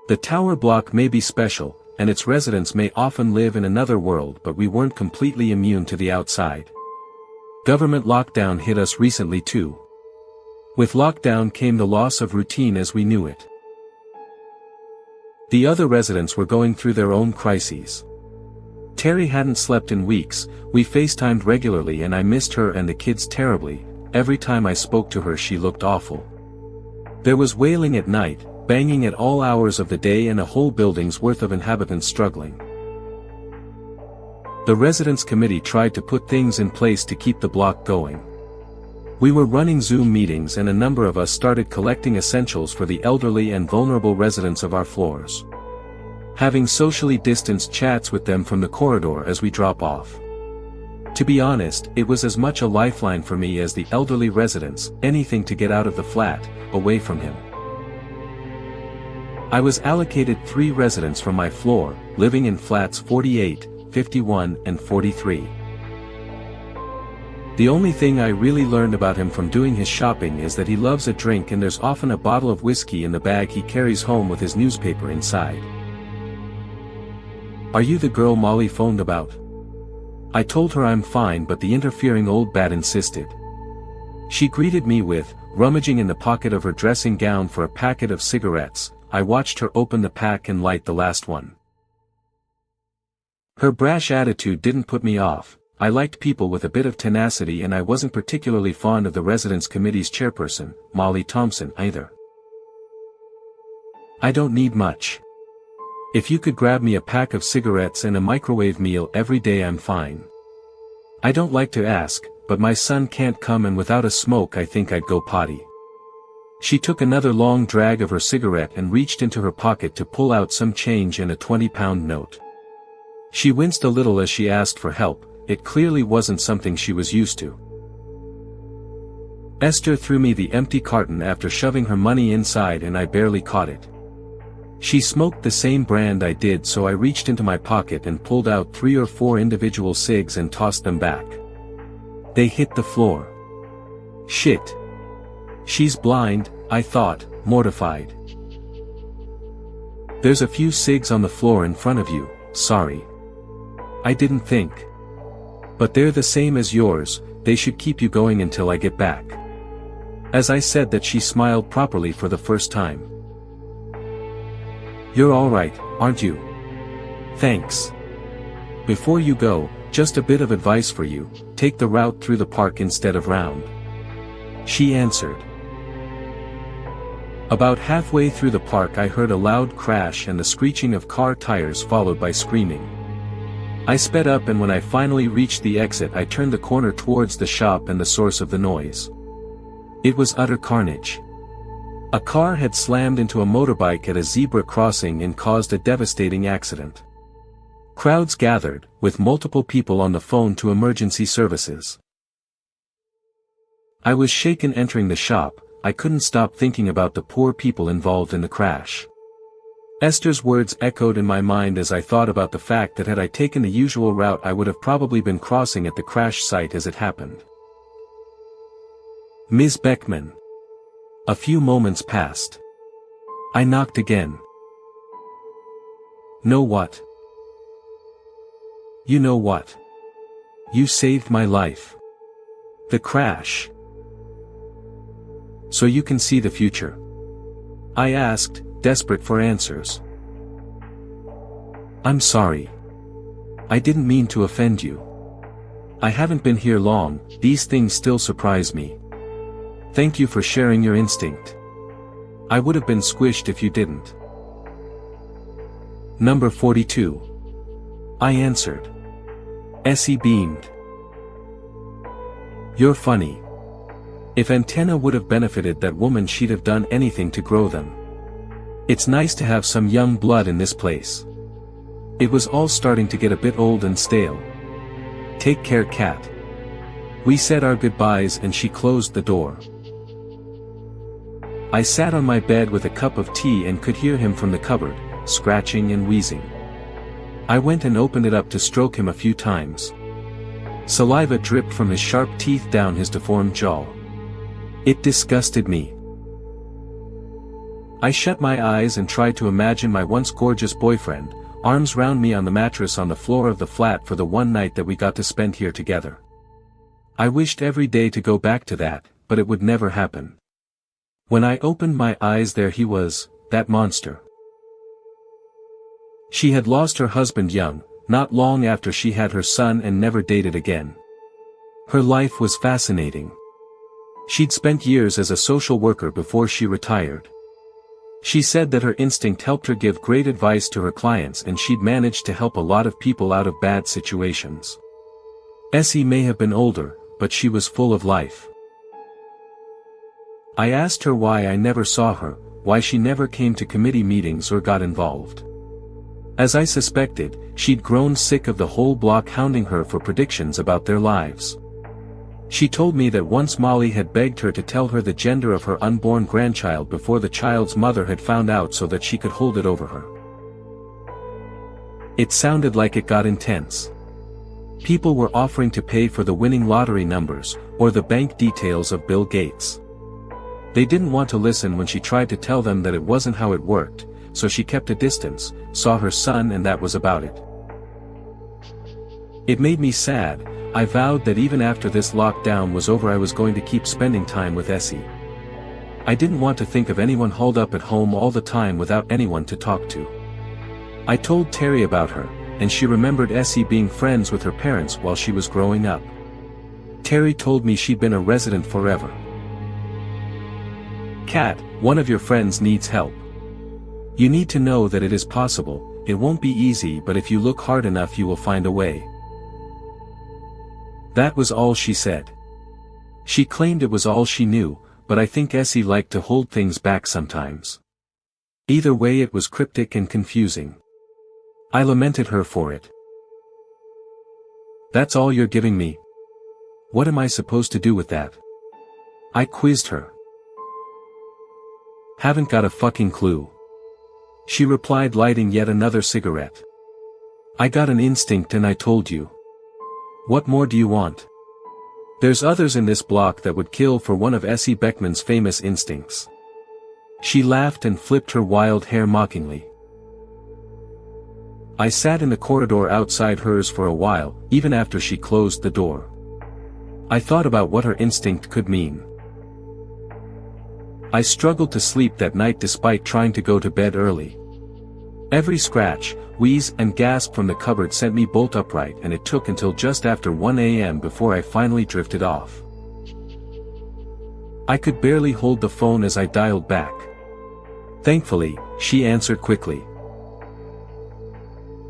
The tower block may be special, and its residents may often live in another world, but we weren't completely immune to the outside. Government lockdown hit us recently too. With lockdown came the loss of routine as we knew it. The other residents were going through their own crises. Terry hadn't slept in weeks. We FaceTimed regularly and I missed her and the kids terribly. Every time I spoke to her she looked awful. There was wailing at night, banging at all hours of the day, and a whole building's worth of inhabitants struggling. The residents committee tried to put things in place to keep the block going. We were running Zoom meetings and a number of us started collecting essentials for the elderly and vulnerable residents of our floors. Having socially distanced chats with them from the corridor as we drop off. To be honest, it was as much a lifeline for me as the elderly residents, anything to get out of the flat, away from him. I was allocated 3 residents from my floor, living in flats 48, 51 and 43. The only thing I really learned about him from doing his shopping is that he loves a drink and there's often a bottle of whiskey in the bag he carries home with his newspaper inside. "Are you the girl Molly phoned about?" I told her I'm fine, but the interfering old bat insisted. She greeted me with, rummaging in the pocket of her dressing gown for a packet of cigarettes. I watched her open the pack and light the last one. Her brash attitude didn't put me off. I liked people with a bit of tenacity, and I wasn't particularly fond of the Residence Committee's chairperson, Molly Thompson, either. "I don't need much. If you could grab me a pack of cigarettes and a microwave meal every day, I'm fine. I don't like to ask, but my son can't come, and without a smoke I think I'd go potty." She took another long drag of her cigarette and reached into her pocket to pull out some change and a 20-pound note. She winced a little as she asked for help. It clearly wasn't something she was used to. Esther threw me the empty carton after shoving her money inside, and I barely caught it. She smoked the same brand I did, so I reached into my pocket and pulled out 3 or 4 individual cigs and tossed them back. They hit the floor. Shit. She's blind, I thought, mortified. "There's a few cigs on the floor in front of you, sorry. I didn't think. But they're the same as yours, they should keep you going until I get back." As I said that, she smiled properly for the first time. "You're all right, aren't you?" "Thanks. Before you go, just a bit of advice for you, take the route through the park instead of round," she answered. About halfway through the park I heard a loud crash and the screeching of car tires, followed by screaming. I sped up, and when I finally reached the exit I turned the corner towards the shop and the source of the noise. It was utter carnage. A car had slammed into a motorbike at a zebra crossing and caused a devastating accident. Crowds gathered, with multiple people on the phone to emergency services. I was shaken entering the shop. I couldn't stop thinking about the poor people involved in the crash. Esther's words echoed in my mind as I thought about the fact that had I taken the usual route I would have probably been crossing at the crash site as it happened. "Ms. Beckman." A few moments passed. I knocked again. "Know what?" "You know what? You saved my life. The crash. So you can see the future?" I asked, desperate for answers. "I'm sorry. I didn't mean to offend you. I haven't been here long, these things still surprise me. Thank you for sharing your instinct. I would have been squished if you didn't." "Number 42. I answered. Essie beamed. "You're funny. If Antenna would have benefited that woman, she'd have done anything to grow them. It's nice to have some young blood in this place. It was all starting to get a bit old and stale. Take care, Cat." We said our goodbyes and she closed the door. I sat on my bed with a cup of tea and could hear him from the cupboard, scratching and wheezing. I went and opened it up to stroke him a few times. Saliva dripped from his sharp teeth down his deformed jaw. It disgusted me. I shut my eyes and tried to imagine my once gorgeous boyfriend, arms round me on the mattress on the floor of the flat for the one night that we got to spend here together. I wished every day to go back to that, but it would never happen. When I opened my eyes, there he was, that monster. She had lost her husband young, not long after she had her son, and never dated again. Her life was fascinating. She'd spent years as a social worker before she retired. She said that her instinct helped her give great advice to her clients, and she'd managed to help a lot of people out of bad situations. Essie may have been older, but she was full of life. I asked her why I never saw her, why she never came to committee meetings or got involved. As I suspected, she'd grown sick of the whole block hounding her for predictions about their lives. She told me that once Molly had begged her to tell her the gender of her unborn grandchild before the child's mother had found out so that she could hold it over her. It sounded like it got intense. People were offering to pay for the winning lottery numbers, or the bank details of Bill Gates. They didn't want to listen when she tried to tell them that it wasn't how it worked, so she kept a distance, saw her son, and that was about it. It made me sad. I vowed that even after this lockdown was over I was going to keep spending time with Essie. I didn't want to think of anyone holed up at home all the time without anyone to talk to. I told Terry about her, and she remembered Essie being friends with her parents while she was growing up. Terry told me she'd been a resident forever. Kat, one of your friends needs help. You need to know that it is possible. It won't be easy, but if you look hard enough you will find a way. That was all she said. She claimed it was all she knew, but I think Essie liked to hold things back sometimes. Either way it was cryptic and confusing. I lamented her for it. That's all you're giving me? What am I supposed to do with that? I quizzed her. Haven't got a fucking clue. She replied, lighting yet another cigarette. I got an instinct and I told you. What more do you want? There's others in this block that would kill for one of Essie Beckman's famous instincts. She laughed and flipped her wild hair mockingly. I sat in the corridor outside hers for a while, even after she closed the door. I thought about what her instinct could mean. I struggled to sleep that night despite trying to go to bed early. Every scratch, wheeze, and gasp from the cupboard sent me bolt upright, and it took until just after 1 a.m. before I finally drifted off. I could barely hold the phone as I dialed back. Thankfully, she answered quickly.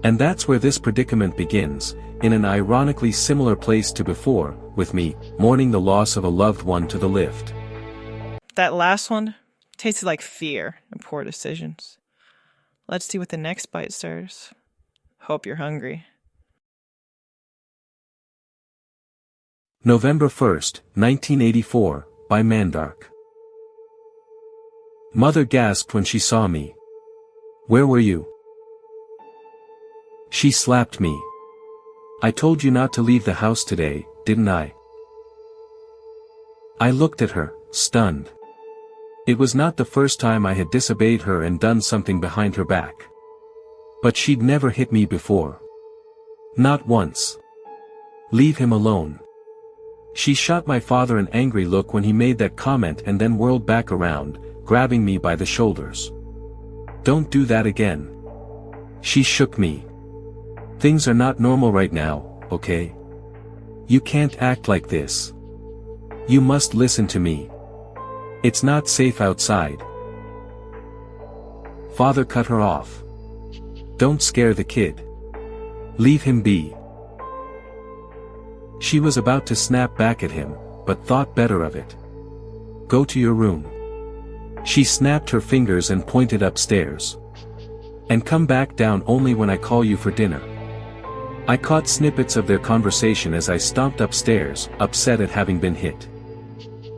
And that's where this predicament begins, in an ironically similar place to before, with me, mourning the loss of a loved one to the lift. That last one tasted like fear and poor decisions. Let's see what the next bite serves. Hope you're hungry. November 1st, 1984, by Mandark. Mother gasped when she saw me. Where were you? She slapped me. I told you not to leave the house today, didn't I? I looked at her, stunned. It was not the first time I had disobeyed her and done something behind her back. But she'd never hit me before. Not once. Leave him alone. She shot my father an angry look when he made that comment and then whirled back around, grabbing me by the shoulders. Don't do that again. She shook me. Things are not normal right now, okay? You can't act like this. You must listen to me. It's not safe outside. Father cut her off. Don't scare the kid. Leave him be. She was about to snap back at him, but thought better of it. Go to your room. She snapped her fingers and pointed upstairs. And come back down only when I call you for dinner. I caught snippets of their conversation as I stomped upstairs, upset at having been hit.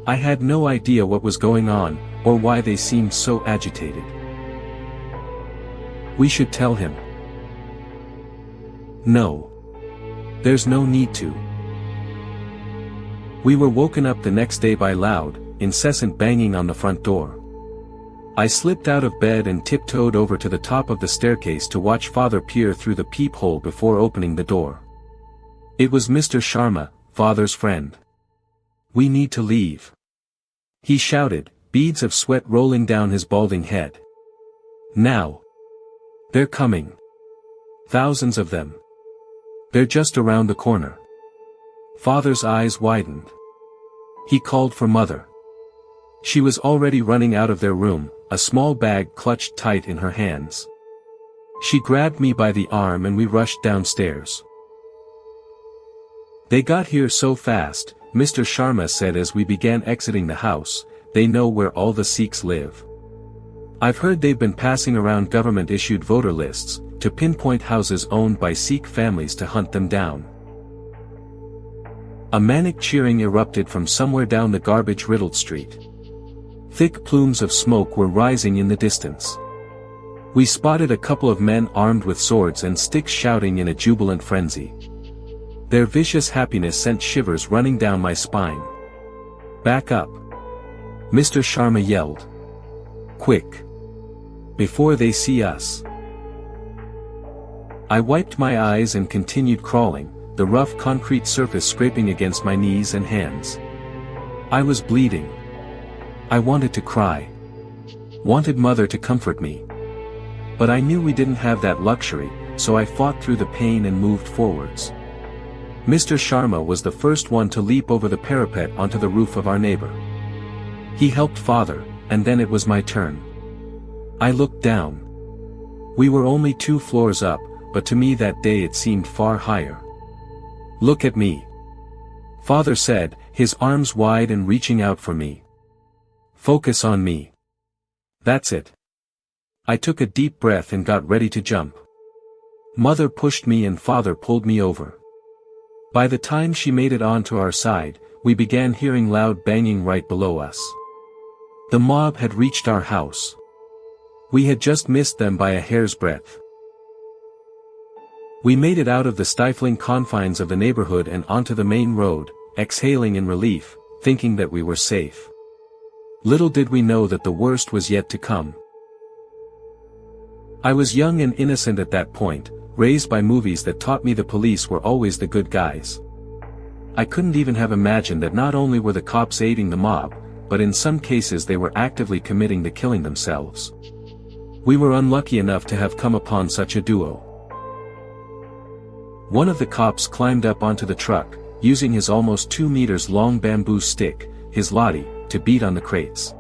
I had no idea what was going on, or why they seemed so agitated. We should tell him. No. There's no need to. We were woken up the next day by loud, incessant banging on the front door. I slipped out of bed and tiptoed over to the top of the staircase to watch Father peer through the peephole before opening the door. It was Mr. Sharma, Father's friend. We need to leave. He shouted, beads of sweat rolling down his balding head. Now. They're coming. Thousands of them. They're just around the corner. Father's eyes widened. He called for Mother. She was already running out of their room, a small bag clutched tight in her hands. She grabbed me by the arm and we rushed downstairs. They got here so fast, Mr. Sharma said as we began exiting the house. They know where all the Sikhs live. I've heard they've been passing around government-issued voter lists, to pinpoint houses owned by Sikh families to hunt them down. A manic cheering erupted from somewhere down the garbage-riddled street. Thick plumes of smoke were rising in the distance. We spotted a couple of men armed with swords and sticks shouting in a jubilant frenzy. Their vicious happiness sent shivers running down my spine. "Back up!" Mr. Sharma yelled. "Quick! Before they see us!" I wiped my eyes and continued crawling, the rough concrete surface scraping against my knees and hands. I was bleeding. I wanted to cry. Wanted Mother to comfort me. But I knew we didn't have that luxury, so I fought through the pain and moved forwards. Mr. Sharma was the first one to leap over the parapet onto the roof of our neighbor. He helped Father, and then it was my turn. I looked down. We were only 2 floors up, but to me that day it seemed far higher. "Look at me," Father said, his arms wide and reaching out for me. "Focus on me. That's it." I took a deep breath and got ready to jump. Mother pushed me and Father pulled me over. By the time she made it onto our side, we began hearing loud banging right below us. The mob had reached our house. We had just missed them by a hair's breadth. We made it out of the stifling confines of the neighborhood and onto the main road, exhaling in relief, thinking that we were safe. Little did we know that the worst was yet to come. I was young and innocent at that point, raised by movies that taught me the police were always the good guys. I couldn't even have imagined that not only were the cops aiding the mob, but in some cases they were actively committing the killing themselves. We were unlucky enough to have come upon such a duo. One of the cops climbed up onto the truck, using his almost 2 meters long bamboo stick, his lathi, to beat on the crates.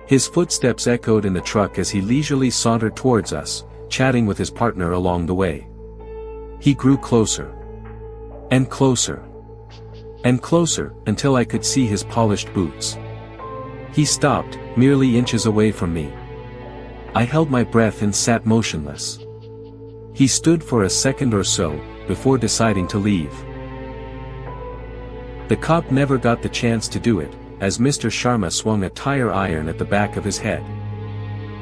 His footsteps echoed in the truck as he leisurely sauntered towards us, chatting with his partner along the way. He grew closer. And closer. And closer, until I could see his polished boots. He stopped, merely inches away from me. I held my breath and sat motionless. He stood for a second or so, before deciding to leave. The cop never got the chance to do it, as Mr. Sharma swung a tire iron at the back of his head.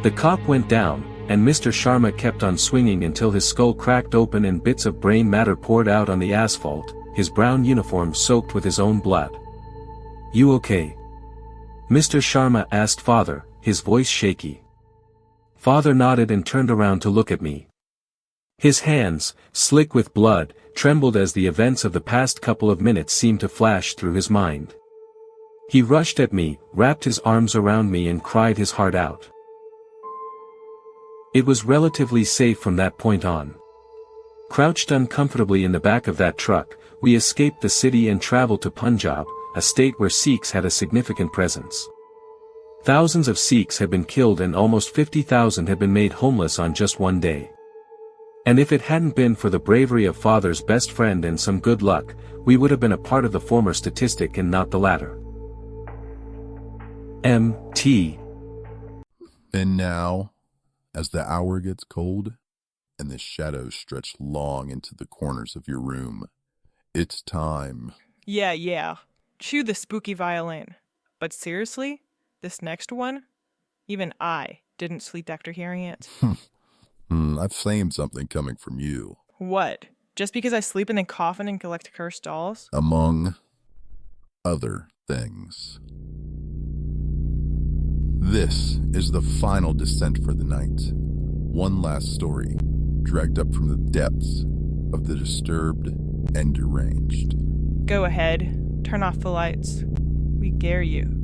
The cop went down, and Mr. Sharma kept on swinging until his skull cracked open and bits of brain matter poured out on the asphalt, his brown uniform soaked with his own blood. "You okay?" Mr. Sharma asked Father, his voice shaky. Father nodded and turned around to look at me. His hands, slick with blood, trembled as the events of the past couple of minutes seemed to flash through his mind. He rushed at me, wrapped his arms around me and cried his heart out. It was relatively safe from that point on. Crouched uncomfortably in the back of that truck, we escaped the city and traveled to Punjab, a state where Sikhs had a significant presence. Thousands of Sikhs had been killed and almost 50,000 had been made homeless on just one day. And if it hadn't been for the bravery of Father's best friend and some good luck, we would have been a part of the former statistic and not the latter. M.T. And now, as the hour gets cold, and the shadows stretch long into the corners of your room, it's time. Yeah. Chew the spooky violin. But seriously, this next one? Even I didn't sleep after hearing it. I've claimed something coming from you. What? Just because I sleep in a coffin and collect cursed dolls? Among other things. This is the final descent for the night. One last story, dragged up from the depths of the disturbed and deranged. Go ahead. Turn off the lights. We dare you.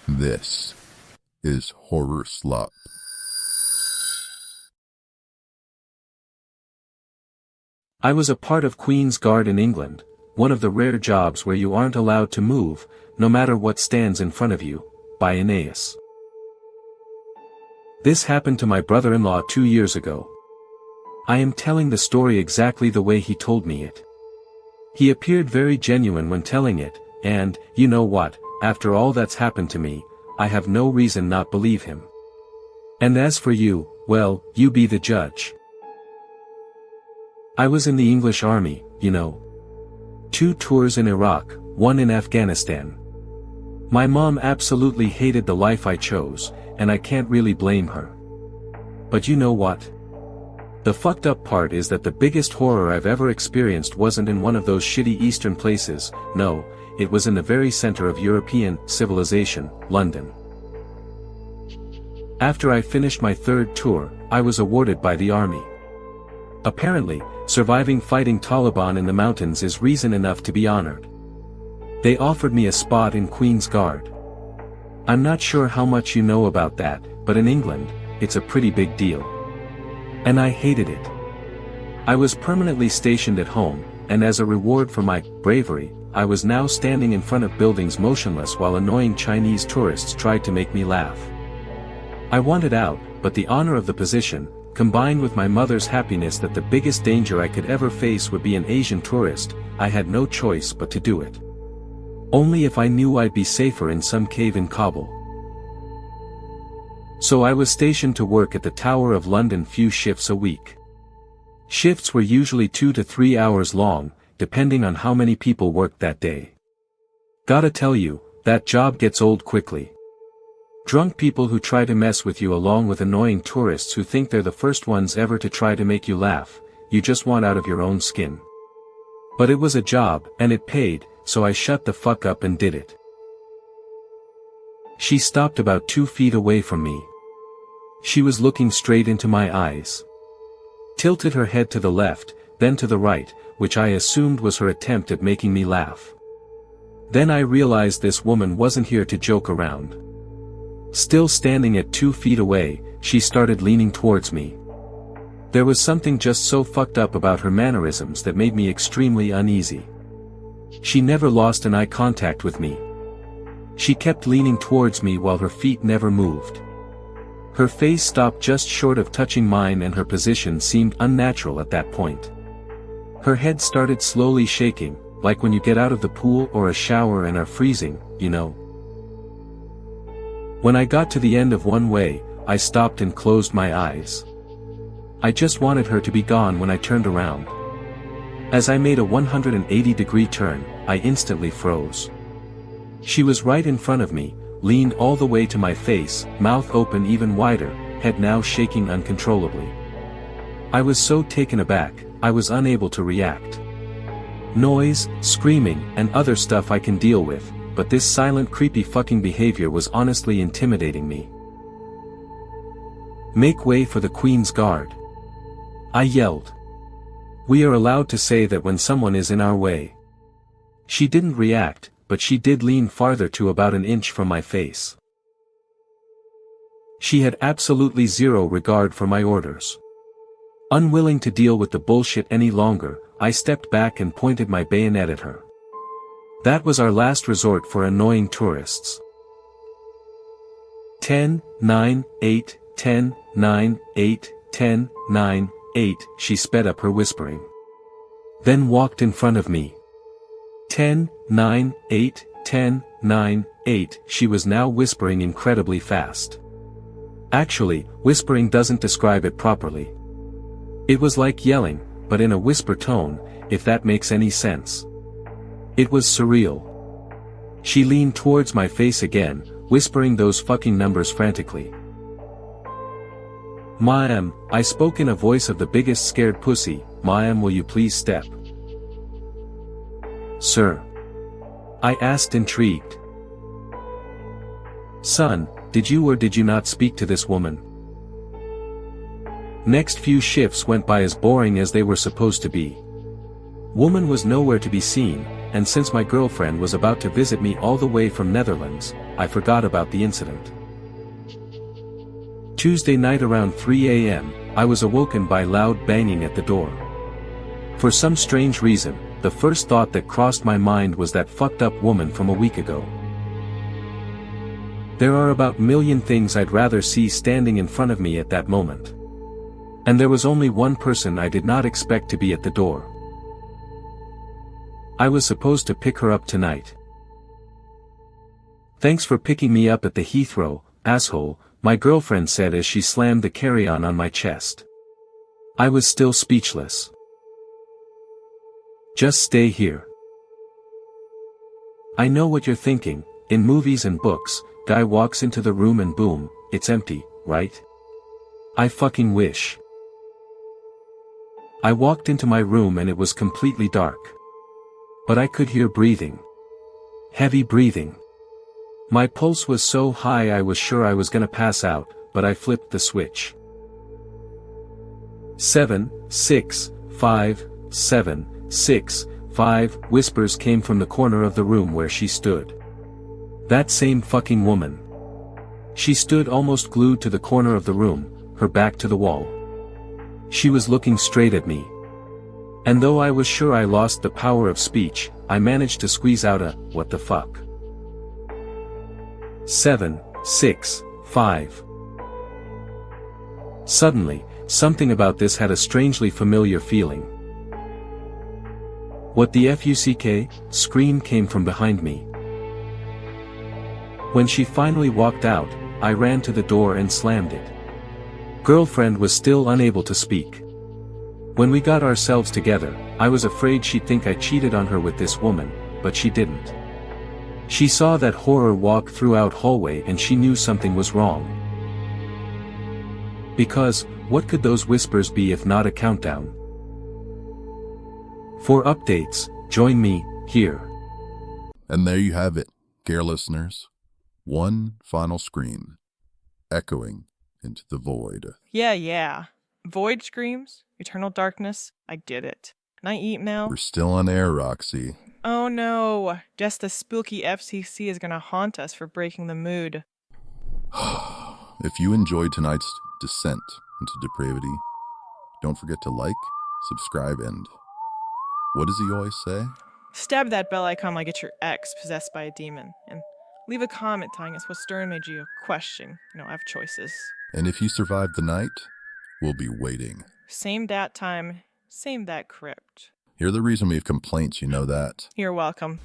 This is Horror Slop. I was a part of Queen's Guard in England, one of the rare jobs where you aren't allowed to move, no matter what stands in front of you, by Aeneas. This happened to my brother-in-law 2 years ago. I am telling the story exactly the way he told me it. He appeared very genuine when telling it, and, you know what, after all that's happened to me, I have no reason not believe him. And as for you, well, you be the judge. I was in the English army, you know. 2 tours in Iraq, 1 in Afghanistan. My mom absolutely hated the life I chose, and I can't really blame her. But you know what? The fucked up part is that the biggest horror I've ever experienced wasn't in one of those shitty eastern places, no, it was in the very center of European civilization, London. After I finished my 3rd tour, I was awarded by the army. Apparently, surviving fighting Taliban in the mountains is reason enough to be honored. They offered me a spot in Queen's Guard. I'm not sure how much you know about that, but in England, it's a pretty big deal. And I hated it. I was permanently stationed at home, and as a reward for my bravery, I was now standing in front of buildings motionless while annoying Chinese tourists tried to make me laugh. I wanted out, but the honor of the position, combined with my mother's happiness that the biggest danger I could ever face would be an Asian tourist, I had no choice but to do it. Only if I knew I'd be safer in some cave in Kabul. So I was stationed to work at the Tower of London few shifts a week. Shifts were usually 2 to 3 hours long, depending on how many people worked that day. Gotta tell you, that job gets old quickly. Drunk people who try to mess with you along with annoying tourists who think they're the first ones ever to try to make you laugh, you just want out of your own skin. But it was a job, and it paid, so I shut the fuck up and did it. She stopped about 2 feet away from me. She was looking straight into my eyes. Tilted her head to the left, then to the right, which I assumed was her attempt at making me laugh. Then I realized this woman wasn't here to joke around. Still standing at 2 feet away, she started leaning towards me. There was something just so fucked up about her mannerisms that made me extremely uneasy. She never lost an eye contact with me. She kept leaning towards me while her feet never moved. Her face stopped just short of touching mine and her position seemed unnatural at that point. Her head started slowly shaking, like when you get out of the pool or a shower and are freezing, you know. When I got to the end of one way, I stopped and closed my eyes. I just wanted her to be gone when I turned around. As I made a 180-degree turn, I instantly froze. She was right in front of me, leaned all the way to my face, mouth open even wider, head now shaking uncontrollably. I was so taken aback, I was unable to react. Noise, screaming, and other stuff I can deal with, but this silent creepy fucking behavior was honestly intimidating me. Make way for the Queen's Guard. I yelled. We are allowed to say that when someone is in our way. She didn't react, but she did lean farther to about an inch from my face. She had absolutely zero regard for my orders. Unwilling to deal with the bullshit any longer, I stepped back and pointed my bayonet at her. That was our last resort for annoying tourists. 10, 9, 8, 10, 9, 8, 10, 9, 8, she sped up her whispering. Then walked in front of me. 10, 9, 8, 10, 9, 8, she was now whispering incredibly fast. Actually, whispering doesn't describe it properly. It was like yelling, but in a whisper tone, if that makes any sense. It was surreal. She leaned towards my face again, whispering those fucking numbers frantically. Ma'am, I spoke in a voice of the biggest scared pussy, Ma'am, will you please step? Sir. I asked intrigued. Son, did you or did you not speak to this woman? Next few shifts went by as boring as they were supposed to be. Woman was nowhere to be seen, and since my girlfriend was about to visit me all the way from Netherlands, I forgot about the incident. Tuesday night around 3 a.m., I was awoken by loud banging at the door. For some strange reason, the first thought that crossed my mind was that fucked up woman from a week ago. There are about a million things I'd rather see standing in front of me at that moment. And there was only one person I did not expect to be at the door. I was supposed to pick her up tonight. Thanks for picking me up at the Heathrow, asshole, my girlfriend said as she slammed the carry-on my chest. I was still speechless. Just stay here. I know what you're thinking. In movies and books, guy walks into the room and boom, it's empty, right? I fucking wish. I walked into my room and it was completely dark. But I could hear breathing. Heavy breathing. My pulse was so high I was sure I was gonna pass out, but I flipped the switch. 7, 6, 5, 7, 6, 5, whispers came from the corner of the room where she stood. That same fucking woman. She stood almost glued to the corner of the room, her back to the wall. She was looking straight at me. And though I was sure I lost the power of speech, I managed to squeeze out a, "What the fuck?" 7, 6, 5. Suddenly, something about this had a strangely familiar feeling. "What the fuck?" scream came from behind me. When she finally walked out, I ran to the door and slammed it. Girlfriend was still unable to speak. When we got ourselves together, I was afraid she'd think I cheated on her with this woman, but she didn't. She saw that horror walk throughout hallway and she knew something was wrong. Because, what could those whispers be if not a countdown? For updates, join me, here. And there you have it, dear listeners. One final scream, echoing into the void. Yeah. Void screams, eternal darkness, I get it. Can I eat now? We're still on air, Roxy. Oh no, just the spooky FCC is gonna haunt us for breaking the mood. If you enjoyed tonight's descent into depravity, don't forget to like, subscribe, and what does he always say? Stab that bell icon like it's your ex possessed by a demon, and leave a comment telling us what story made you question. I have choices. And if you survive the night, we'll be waiting. Same dat time, same that crypt. You're the reason we have complaints, you know that. You're welcome.